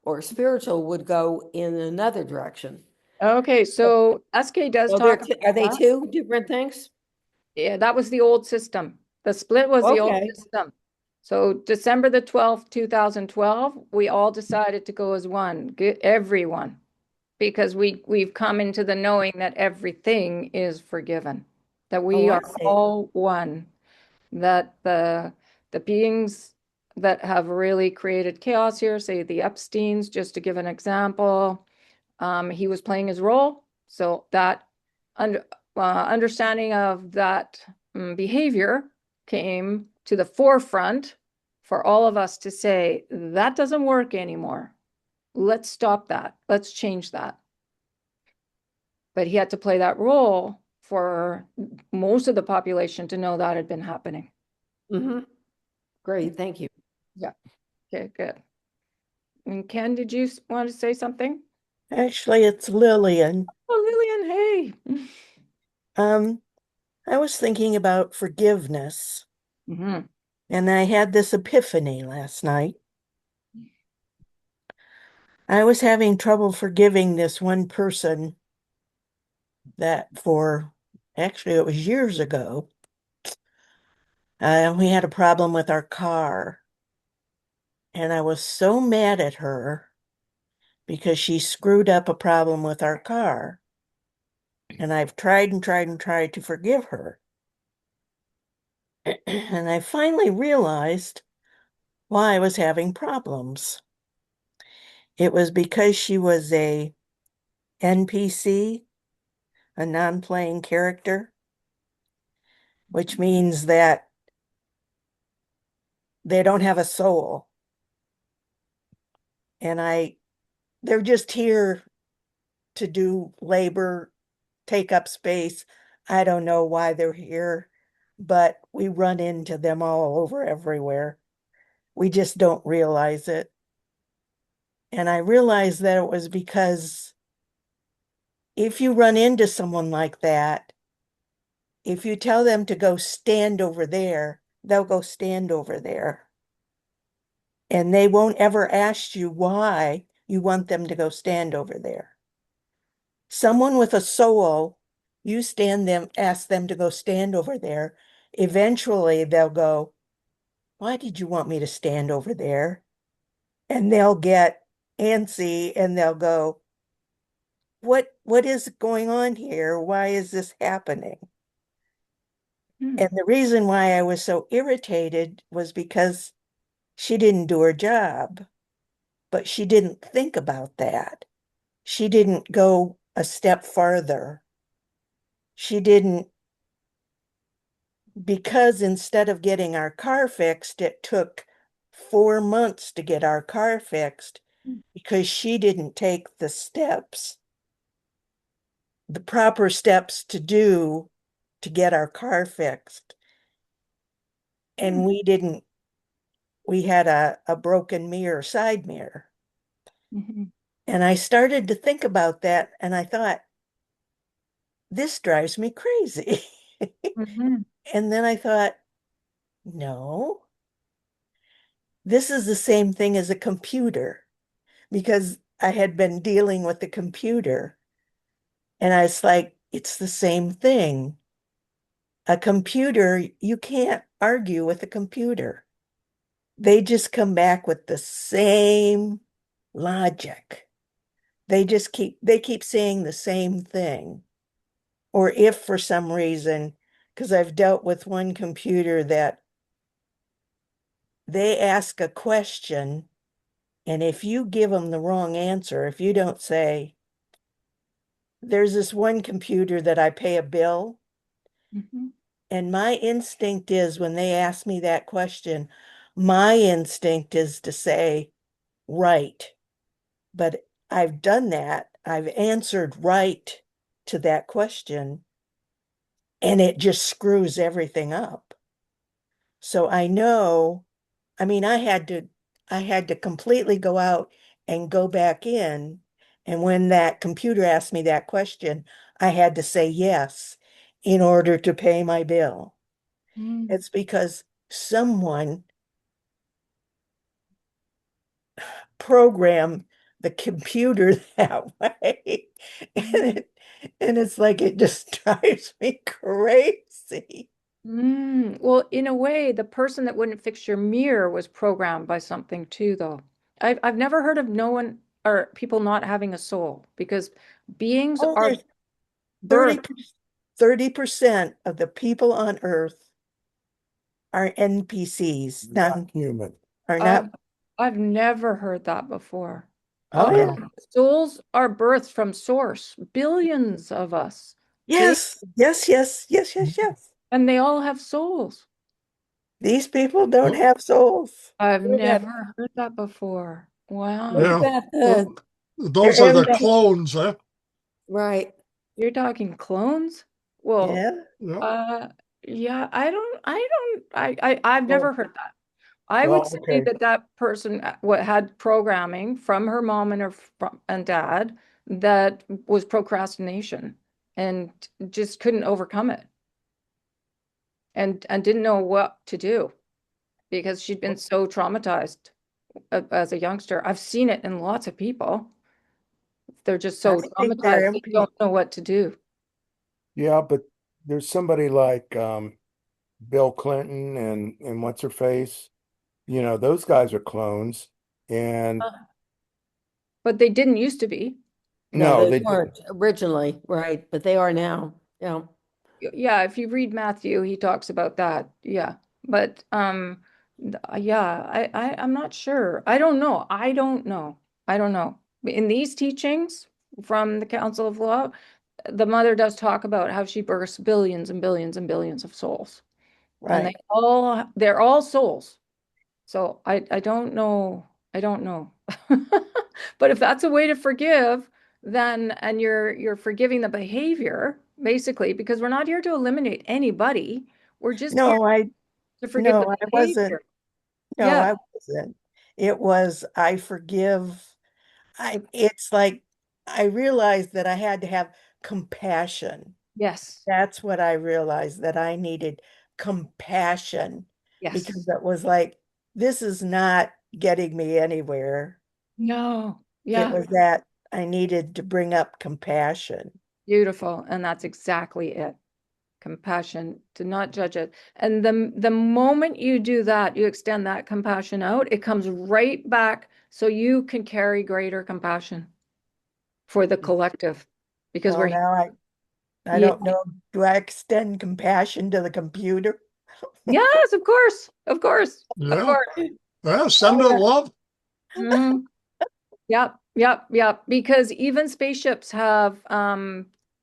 Speaker 4: or spiritual would go in another direction.
Speaker 1: Okay, so SK does
Speaker 4: So
Speaker 1: talk about
Speaker 4: are they
Speaker 1: that.
Speaker 4: two different things?
Speaker 1: Yeah, that was the old system. The split was the old
Speaker 4: Okay.
Speaker 1: system. So December the 12th, 2012, we all decided to go as one, get everyone, because we've come into the knowing that everything is forgiven, that
Speaker 4: Oh,
Speaker 1: we
Speaker 4: I
Speaker 1: are
Speaker 4: see.
Speaker 1: all one, that the beings that have really created chaos here, say the Epsteins, just to give an example, he was playing his role. So that under, understanding of that behavior came to the forefront for all of us to say, that doesn't work anymore. Let's stop that. Let's change that. But he had to play that role for most of the population to know that had been happening.
Speaker 4: Mm-hmm. Great, thank you.
Speaker 1: Yeah. Okay, good. And Ken, did you want to say something?
Speaker 6: Actually, it's Lillian.
Speaker 1: Oh, Lillian, hey.
Speaker 6: Um, I was thinking about forgiveness,
Speaker 1: Mhm.
Speaker 6: and I had this epiphany last night. I was having trouble forgiving this one person actually, it was years ago. We had a problem with our car, and I was so mad at her because she screwed up a problem with our car. And I've tried and tried and tried to forgive her. And I finally realized why I was having problems. It was because she was a NPC, a non-playing character, which means that They don't have a soul. And they're just here to do labor, take up space. I don't know why they're here, but we run into them all over everywhere. We just don't realize it. And I realized that it was because if you run into someone like that, if you tell them to go stand over there, they'll go stand over there. And they won't ever ask you why you want them to go stand over there. Someone with a soul, you ask them to go stand over there. Eventually they'll go, why did you want me to stand over there? And they'll get antsy and they'll go, what is going on here? Why is this happening? And the reason why I was so irritated was because she didn't do her job, but she didn't think about that. She didn't go a step farther. She didn't, because instead of getting our car fixed, it took 4 months to get our car fixed because she didn't take the steps, the proper steps to do to get our car fixed. And we had a broken mirror, side mirror. And I started to think about that and I thought, this drives me crazy. And then I thought, no, this is the same thing as a computer because I had been dealing with the computer and I was like, it's the same thing. A computer, you can't argue with a computer. They just come back with the same logic. They keep saying the same thing. Or if for some reason, because I've dealt with one computer that they ask a question, and if you give them the wrong answer, if you don't say, there's this one computer that I pay a bill, and my instinct is when they ask me that question, my instinct is to say, right. But I've done that. I've answered right to that question, and it just screws everything up. So I know, I mean, I had to completely go out and go back in. And when that computer asked me that question, I had to say yes in order to pay my bill. It's because someone programmed the computer that way. And it's like it just drives me crazy.
Speaker 1: Well, in a way, the person that wouldn't fix your mirror was programmed by something too, though. I've never heard of no one or people not having a soul because beings
Speaker 6: Oh,
Speaker 1: are
Speaker 6: there's
Speaker 1: birth.
Speaker 6: 30% of the people on Earth are NPCs,
Speaker 2: Not human.
Speaker 6: are
Speaker 1: I've
Speaker 6: not.
Speaker 1: I've never heard that before.
Speaker 6: Oh,
Speaker 1: All
Speaker 3: Yeah.
Speaker 6: yeah.
Speaker 1: souls are birthed from source, billions of us. See?
Speaker 6: Yes, yes, yes, yes, yes, yes.
Speaker 1: And they all have souls.
Speaker 6: These people don't have souls.
Speaker 1: I've
Speaker 6: They're that,
Speaker 1: never heard that before. Wow.
Speaker 4: We've
Speaker 3: Yeah.
Speaker 4: got
Speaker 3: Uh,
Speaker 4: the,
Speaker 6: they're
Speaker 3: Those are the
Speaker 6: everything.
Speaker 3: clones, eh?
Speaker 4: right.
Speaker 1: You're talking clones? Well,
Speaker 6: Yeah.
Speaker 3: Yeah.
Speaker 1: yeah, I've
Speaker 2: Well,
Speaker 1: never heard that. I would
Speaker 2: well,
Speaker 1: say
Speaker 2: okay.
Speaker 1: that that person what had programming from her mom and and dad that was procrastination and just couldn't overcome it and didn't know what to do because she'd been so traumatized as a youngster. I've seen it in lots of people. They're just
Speaker 6: I
Speaker 1: so
Speaker 6: think they're
Speaker 1: traumatized they
Speaker 6: MP.
Speaker 1: don't know what to do.
Speaker 2: Yeah, but there's somebody like Bill Clinton and what's her face. Those guys are clones. And
Speaker 1: But they didn't used to be.
Speaker 4: No,
Speaker 2: no,
Speaker 4: they
Speaker 2: they
Speaker 4: weren't
Speaker 2: didn't.
Speaker 4: originally, right, but they are now. Yeah.
Speaker 1: Yeah, if you read Matthew, he talks about that. Yeah. But yeah, I'm not sure. I don't know. I don't know. I don't know. In these teachings from the Council of Law, the mother does talk about how she births billions and billions and billions of souls. And
Speaker 6: Right.
Speaker 1: they're all souls. So I don't know. I don't know. But if that's a way to forgive, then and you're forgiving the behavior, basically, because we're not here to eliminate anybody. We're just here
Speaker 6: No, I
Speaker 1: to forgive
Speaker 6: no,
Speaker 1: the
Speaker 6: I wasn't.
Speaker 1: behavior.
Speaker 6: No,
Speaker 1: Yeah.
Speaker 6: I wasn't. It was I forgive.
Speaker 1: The-
Speaker 6: It's like I realized that I had to have compassion.
Speaker 1: Yes.
Speaker 6: That's what I realized, that I needed compassion, because
Speaker 1: Yes.
Speaker 6: it was like, this is not getting me anywhere.
Speaker 1: No.
Speaker 6: It
Speaker 1: Yeah.
Speaker 6: was that I needed to bring up compassion.
Speaker 1: Beautiful. And that's exactly it. Compassion, to not judge it. And the moment you do that, you extend that compassion out, it comes right back so you can carry greater compassion for the collective. Because
Speaker 6: Well,
Speaker 1: we're
Speaker 6: now I
Speaker 1: yeah,
Speaker 6: don't know. Do I extend compassion to the computer?
Speaker 1: yes, of course, of course, of
Speaker 3: Yeah.
Speaker 1: course.
Speaker 3: Yeah.
Speaker 1: Oh,
Speaker 3: Send it
Speaker 1: yeah.
Speaker 3: love.
Speaker 1: Mhm. Yep, yep, yep. Because even spaceships have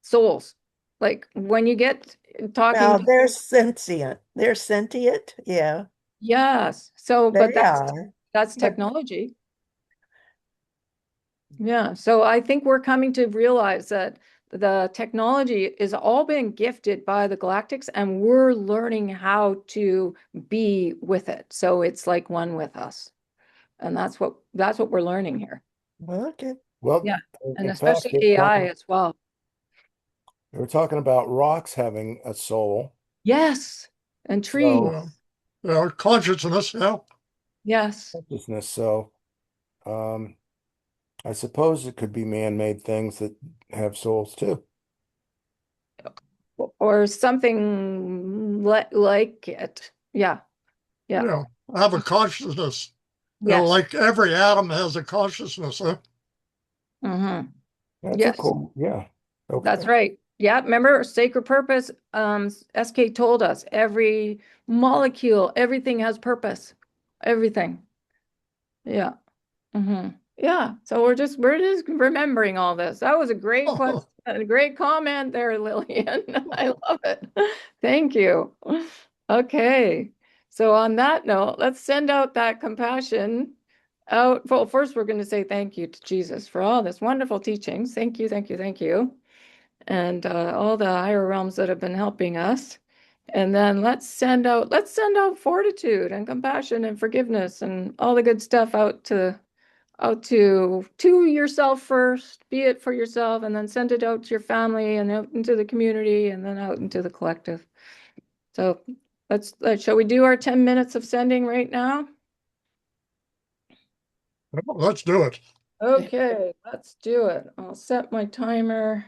Speaker 1: souls. Like when you get talking
Speaker 6: Well,
Speaker 1: to,
Speaker 6: they're sentient. They're sentient. Yeah,
Speaker 1: yes. So, but
Speaker 6: they are.
Speaker 1: that's
Speaker 6: But
Speaker 1: technology. Yeah, so I think we're coming to realize that the technology is all being gifted by the galactics, and we're learning how to be with it. So it's like one with us. And that's what we're learning here.
Speaker 6: okay.
Speaker 2: Well,
Speaker 1: Yeah. And
Speaker 2: in fact,
Speaker 1: especially AI as well.
Speaker 2: they were talking about rocks having a soul.
Speaker 1: Yes. And trees.
Speaker 2: So
Speaker 3: Yeah. Yeah. Consciousness. Yeah.
Speaker 1: Yes.
Speaker 2: consciousness. So um, I suppose it could be man-made things that have souls too.
Speaker 1: Or something like it. Yeah. Yeah.
Speaker 3: Yeah. Have a consciousness.
Speaker 1: Yes.
Speaker 3: Like every atom has a consciousness. Huh?
Speaker 1: Hmm.
Speaker 2: That's a
Speaker 1: Yes.
Speaker 2: cool, yeah.
Speaker 1: That's
Speaker 2: Okay.
Speaker 1: right. Yeah, remember sacred purpose? SK told us every molecule, everything has purpose. Everything. Yeah. Yeah. So we're just remembering all this. That was a great question, a great comment there, Lillian. I love it. Thank you. Okay. So on that note, let's send out that compassion out. Well, first we're going to say thank you to Jesus for all this wonderful teachings. Thank you, thank you, thank you, and all the higher realms that have been helping us. And then let's send out fortitude and compassion and forgiveness and all the good stuff out to yourself first, be it for yourself, and then send it out to your family and out into the community and then out into the collective. So shall we do our 10 minutes of sending right now?
Speaker 3: Let's do it.
Speaker 1: Okay, let's do it. I'll set my timer.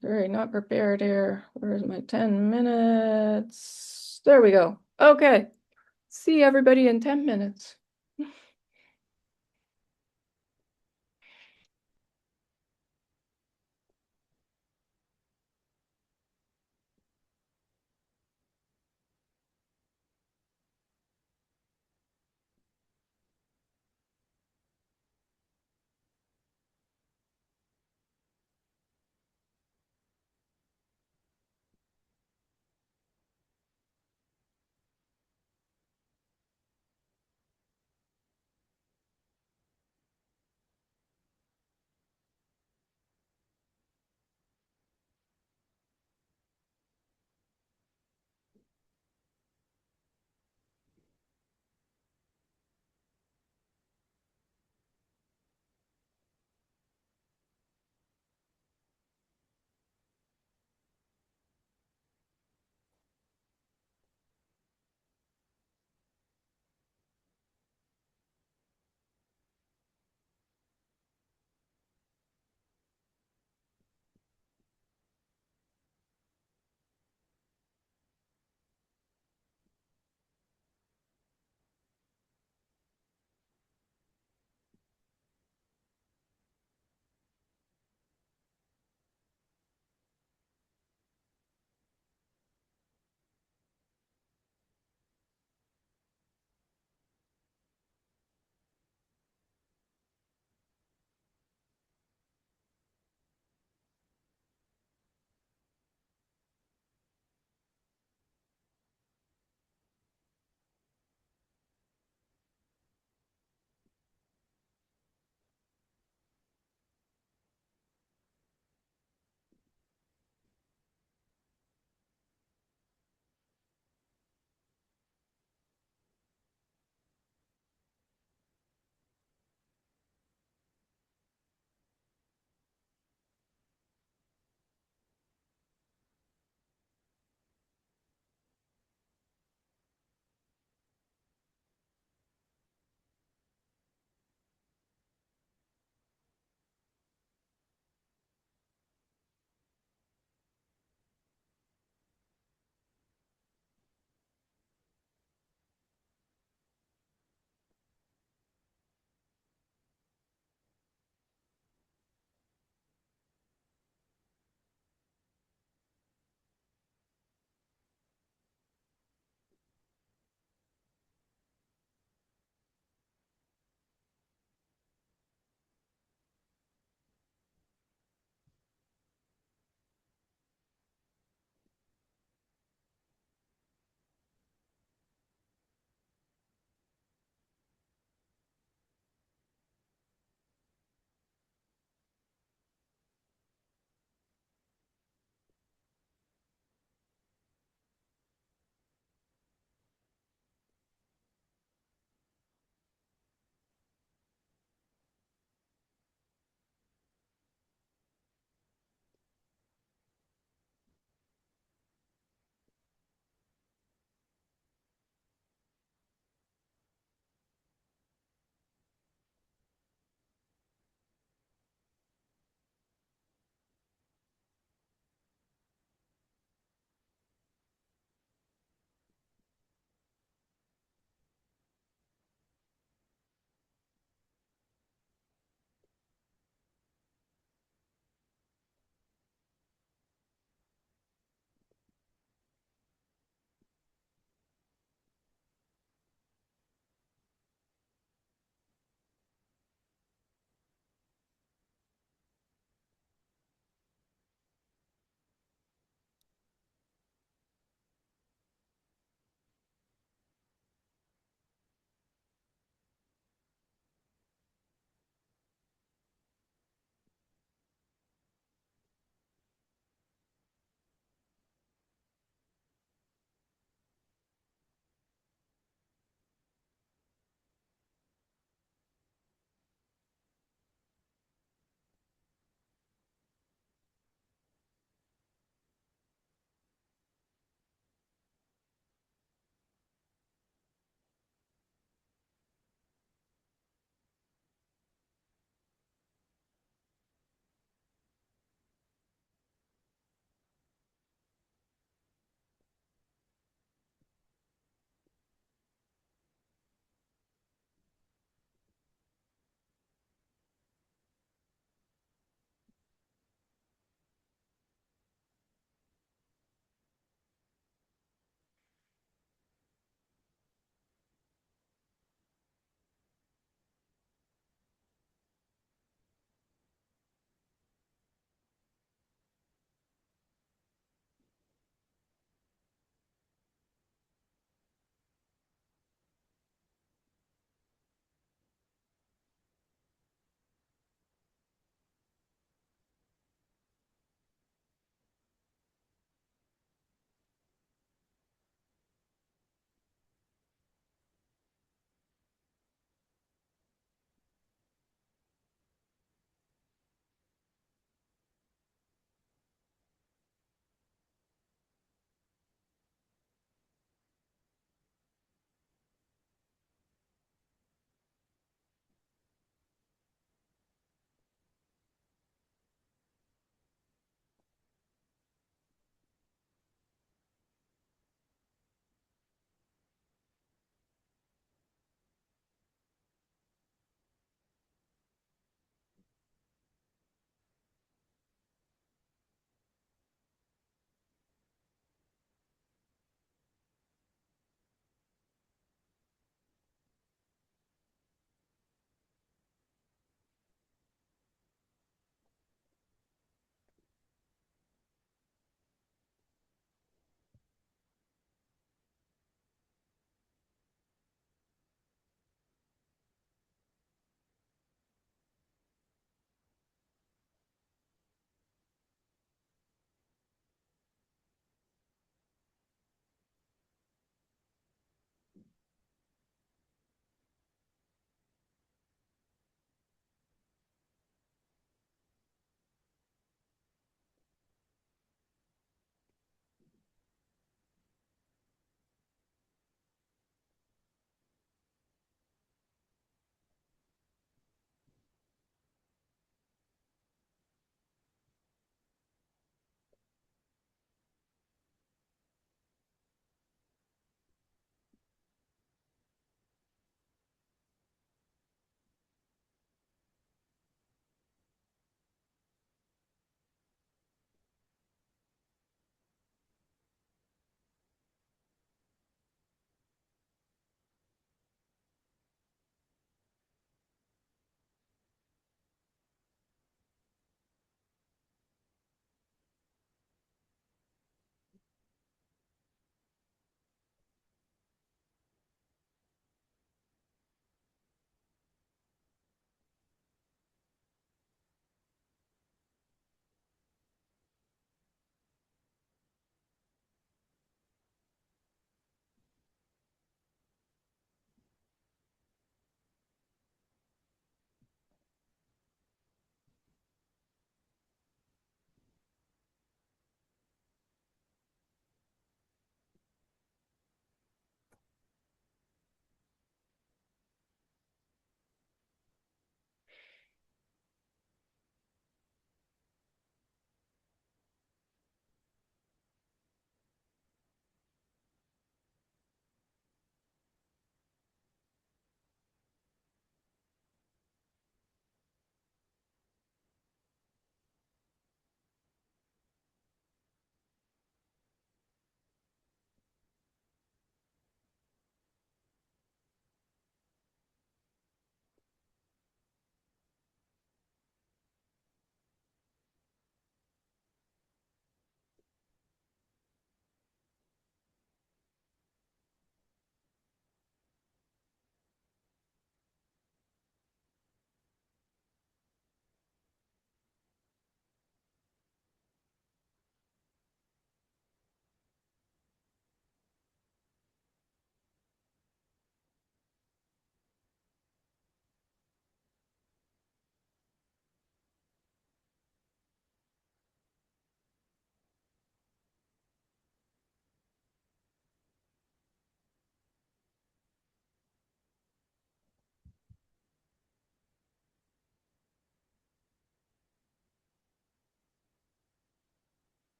Speaker 1: Very not prepared here. Where's my 10 minutes? There we go. Okay. See everybody in 10 minutes.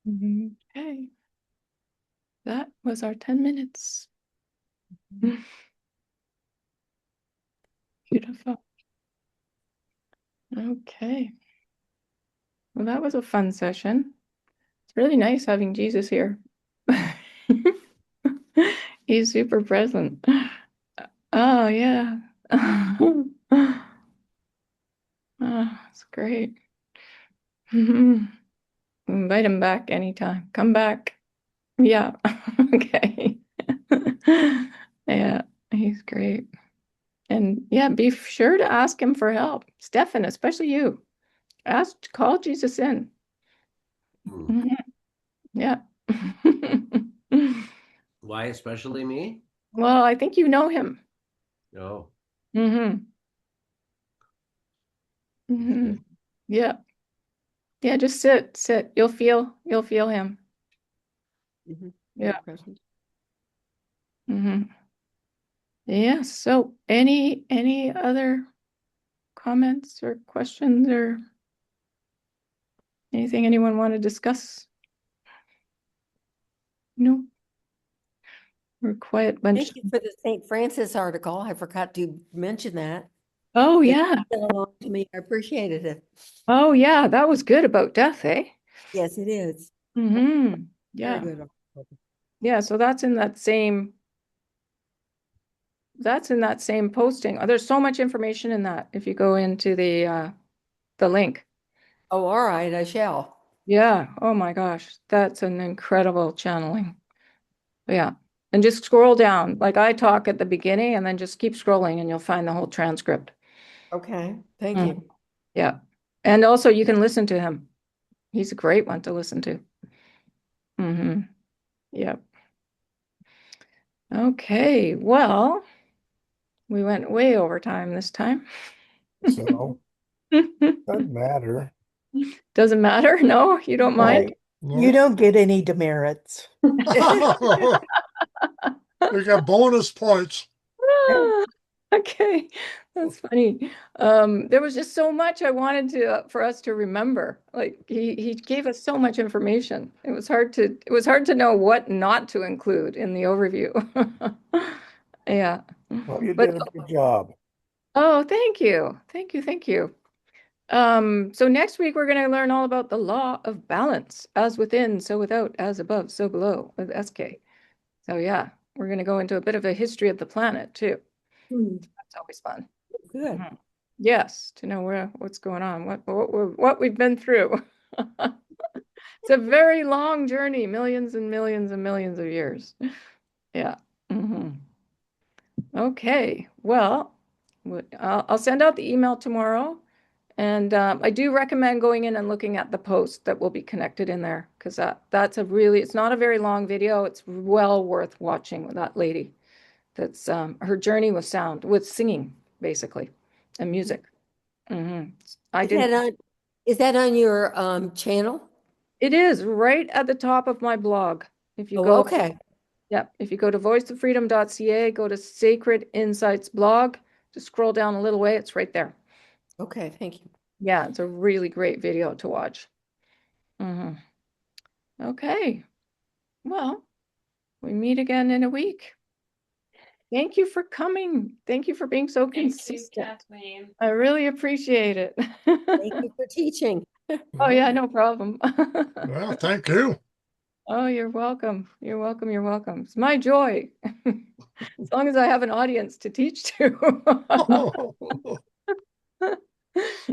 Speaker 1: Okay. That was our 10 minutes. Beautiful. Okay. Well, that was a fun session. It's really nice having Jesus here. He's super present. Oh, yeah. Oh, it's great. Invite him back anytime. Come back. Yeah. Okay. Yeah, he's great. And yeah, be sure to ask him for help. Stefan, especially you. Call Jesus in. Mhm. Yeah.
Speaker 7: Why especially me?
Speaker 1: Well, I think you know him.
Speaker 7: No.
Speaker 1: Mm-hmm. Mm-hmm.
Speaker 7: Okay.
Speaker 1: Yeah. Yeah, just sit. You'll feel him. Yeah. Mm-hmm. Yeah. So any other comments or questions or anything anyone want to discuss? No. We're a quiet bunch.
Speaker 4: Thank you for the St. Francis article. I forgot to mention that.
Speaker 1: Oh,
Speaker 4: It
Speaker 1: yeah.
Speaker 4: meant a lot to me. I appreciated it.
Speaker 1: Oh, yeah. That was good about death, eh?
Speaker 4: Yes, it is.
Speaker 1: Mm-hmm.
Speaker 4: Very
Speaker 1: Yeah.
Speaker 4: good article.
Speaker 1: Yeah. So that's in that same posting. Oh, there's so much information in that if you go into the link.
Speaker 4: Oh, all right, I shall.
Speaker 1: Yeah. Oh my gosh. That's an incredible channeling. Yeah. And just scroll down. Like I talk at the beginning and then just keep scrolling and you'll find the whole transcript.
Speaker 4: Okay, thank
Speaker 1: Mm.
Speaker 4: you.
Speaker 1: Yeah. And also you can listen to him. He's a great one to listen to. Mm-hmm. Yep. Okay. Well, we went way over time this time.
Speaker 2: So doesn't matter.
Speaker 1: Doesn't matter? No, you don't mind?
Speaker 6: Right. You don't get any demerits.
Speaker 3: We got bonus points.
Speaker 1: Ah, okay, that's funny. There was just so much I wanted for us to remember. Like he gave us so much information. It was hard to know what not to include in the overview. Yeah.
Speaker 2: Well, you
Speaker 1: But
Speaker 2: did a good job.
Speaker 1: oh, thank you. Thank you. Thank you. So next week we're going to learn all about the law of balance, as within, so without, as above, so below, with SK. So yeah, we're going to go into a bit of a history of the planet too. That's always fun.
Speaker 4: Good.
Speaker 1: Mhm. Yes, to know what's going on, what we've been through. It's a very long journey, millions and millions and millions of years. Yeah. Mhm. Okay. Well, I'll send out the email tomorrow. And I do recommend going in and looking at the post that will be connected in there because it's not a very long video. It's well worth watching with that lady. That's her journey with sound, with singing, basically, and music. Mhm. I
Speaker 4: Is
Speaker 1: didn't.
Speaker 4: that on, is that on your channel?
Speaker 1: It is right at the top of my blog. If you
Speaker 4: Oh,
Speaker 1: go,
Speaker 4: okay.
Speaker 1: yep, if you go to voiceoffreedom.ca, go to Sacred Insights blog, just scroll down a little way, it's right there.
Speaker 4: Okay, thank you.
Speaker 1: Yeah, it's a really great video to watch. Okay. Well, we meet again in a week. Thank you for coming. Thank you for being so consistent.
Speaker 8: Kathleen.
Speaker 1: I really appreciate it.
Speaker 4: Thank you for teaching.
Speaker 1: Oh yeah, no problem.
Speaker 3: Well, thank you.
Speaker 1: Oh, you're welcome. You're welcome. You're welcome. It's my joy. As long as I have an audience to teach to.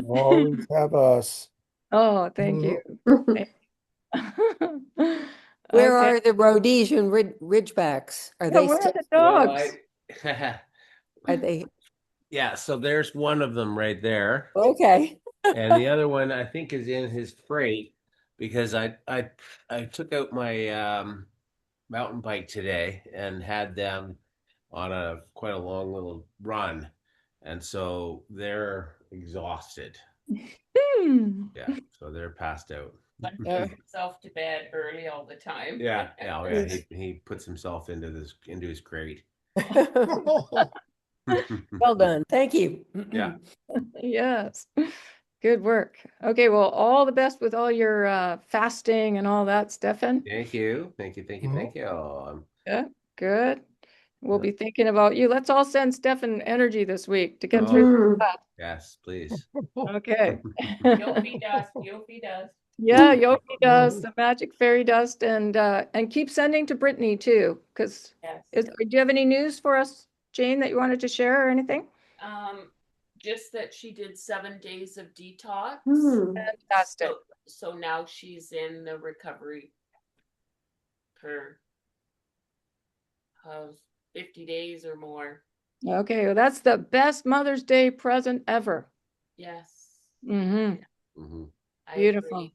Speaker 2: Always have us.
Speaker 1: Oh, thank you.
Speaker 4: Where
Speaker 1: Okay.
Speaker 4: are the Rhodesian Ridgebacks? Are
Speaker 1: Yeah,
Speaker 4: they
Speaker 1: where are
Speaker 4: still,
Speaker 1: the
Speaker 7: Well,
Speaker 1: dogs?
Speaker 4: are they,
Speaker 7: yeah, so there's one of them right there.
Speaker 4: okay.
Speaker 7: And the other one I think is in his freight because I took out my mountain bike today and had them on a quite a long little run. And so they're exhausted. Yeah, so they're passed out.
Speaker 8: Like puts himself to bed early all the time.
Speaker 7: Yeah, yeah. He puts himself into his crate.
Speaker 4: Well done. Thank you.
Speaker 7: Yeah.
Speaker 1: Yes. Good work. Okay, well, all the best with all your fasting and all that, Stefan.
Speaker 7: Thank you. Thank you. Thank you. Thank you.
Speaker 1: Yeah, good. We'll
Speaker 7: Yeah.
Speaker 1: be thinking about you. Let's all send Stefan energy this week to get through
Speaker 5: Mhm.
Speaker 1: that.
Speaker 7: Yes, please.
Speaker 1: Okay.
Speaker 8: Yofi does. Yofi does.
Speaker 1: Yeah, Yogi does the magic fairy dust, and keep sending to Brittany too. Because
Speaker 8: Yes.
Speaker 1: do you have any news for us, Jane, that you wanted to share or anything?
Speaker 8: Just that she did 7 days of detox.
Speaker 1: Fantastic.
Speaker 8: So now she's in the recovery for 50 days or more.
Speaker 1: Okay, well, that's the best Mother's Day present ever.
Speaker 8: Yes.
Speaker 1: Mm-hmm.
Speaker 7: Mm-hmm.
Speaker 8: I
Speaker 1: Beautiful.
Speaker 8: agree.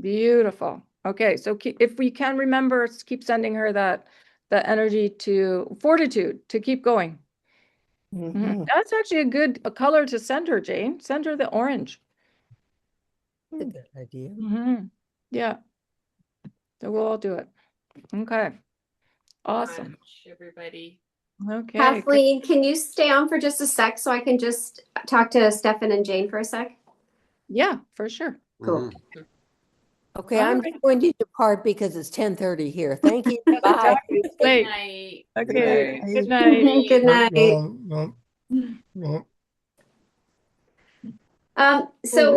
Speaker 1: Beautiful. Okay, so if we can remember, keep sending her that energy to Fortitude to keep going.
Speaker 6: Mhm.
Speaker 1: That's actually a good color to send her, Jane. Send her the orange.
Speaker 4: That's a good idea.
Speaker 1: Yeah, so we'll all do it. Okay, awesome.
Speaker 8: Much, everybody.
Speaker 1: Okay,
Speaker 5: Kathleen, can you stay on for just a sec so I can just talk to Stefan and Jane for a sec?
Speaker 1: yeah, for sure.
Speaker 5: Cool.
Speaker 7: Mhm.
Speaker 4: Okay,
Speaker 1: All
Speaker 4: I'm
Speaker 1: right.
Speaker 4: going to depart because it's 10:30 here. Thank you.
Speaker 1: Yes,
Speaker 4: Bye.
Speaker 1: exactly. It's
Speaker 8: Good
Speaker 1: late.
Speaker 8: night.
Speaker 1: Okay,
Speaker 7: night.
Speaker 1: good night.
Speaker 5: Good night.
Speaker 3: No.
Speaker 5: So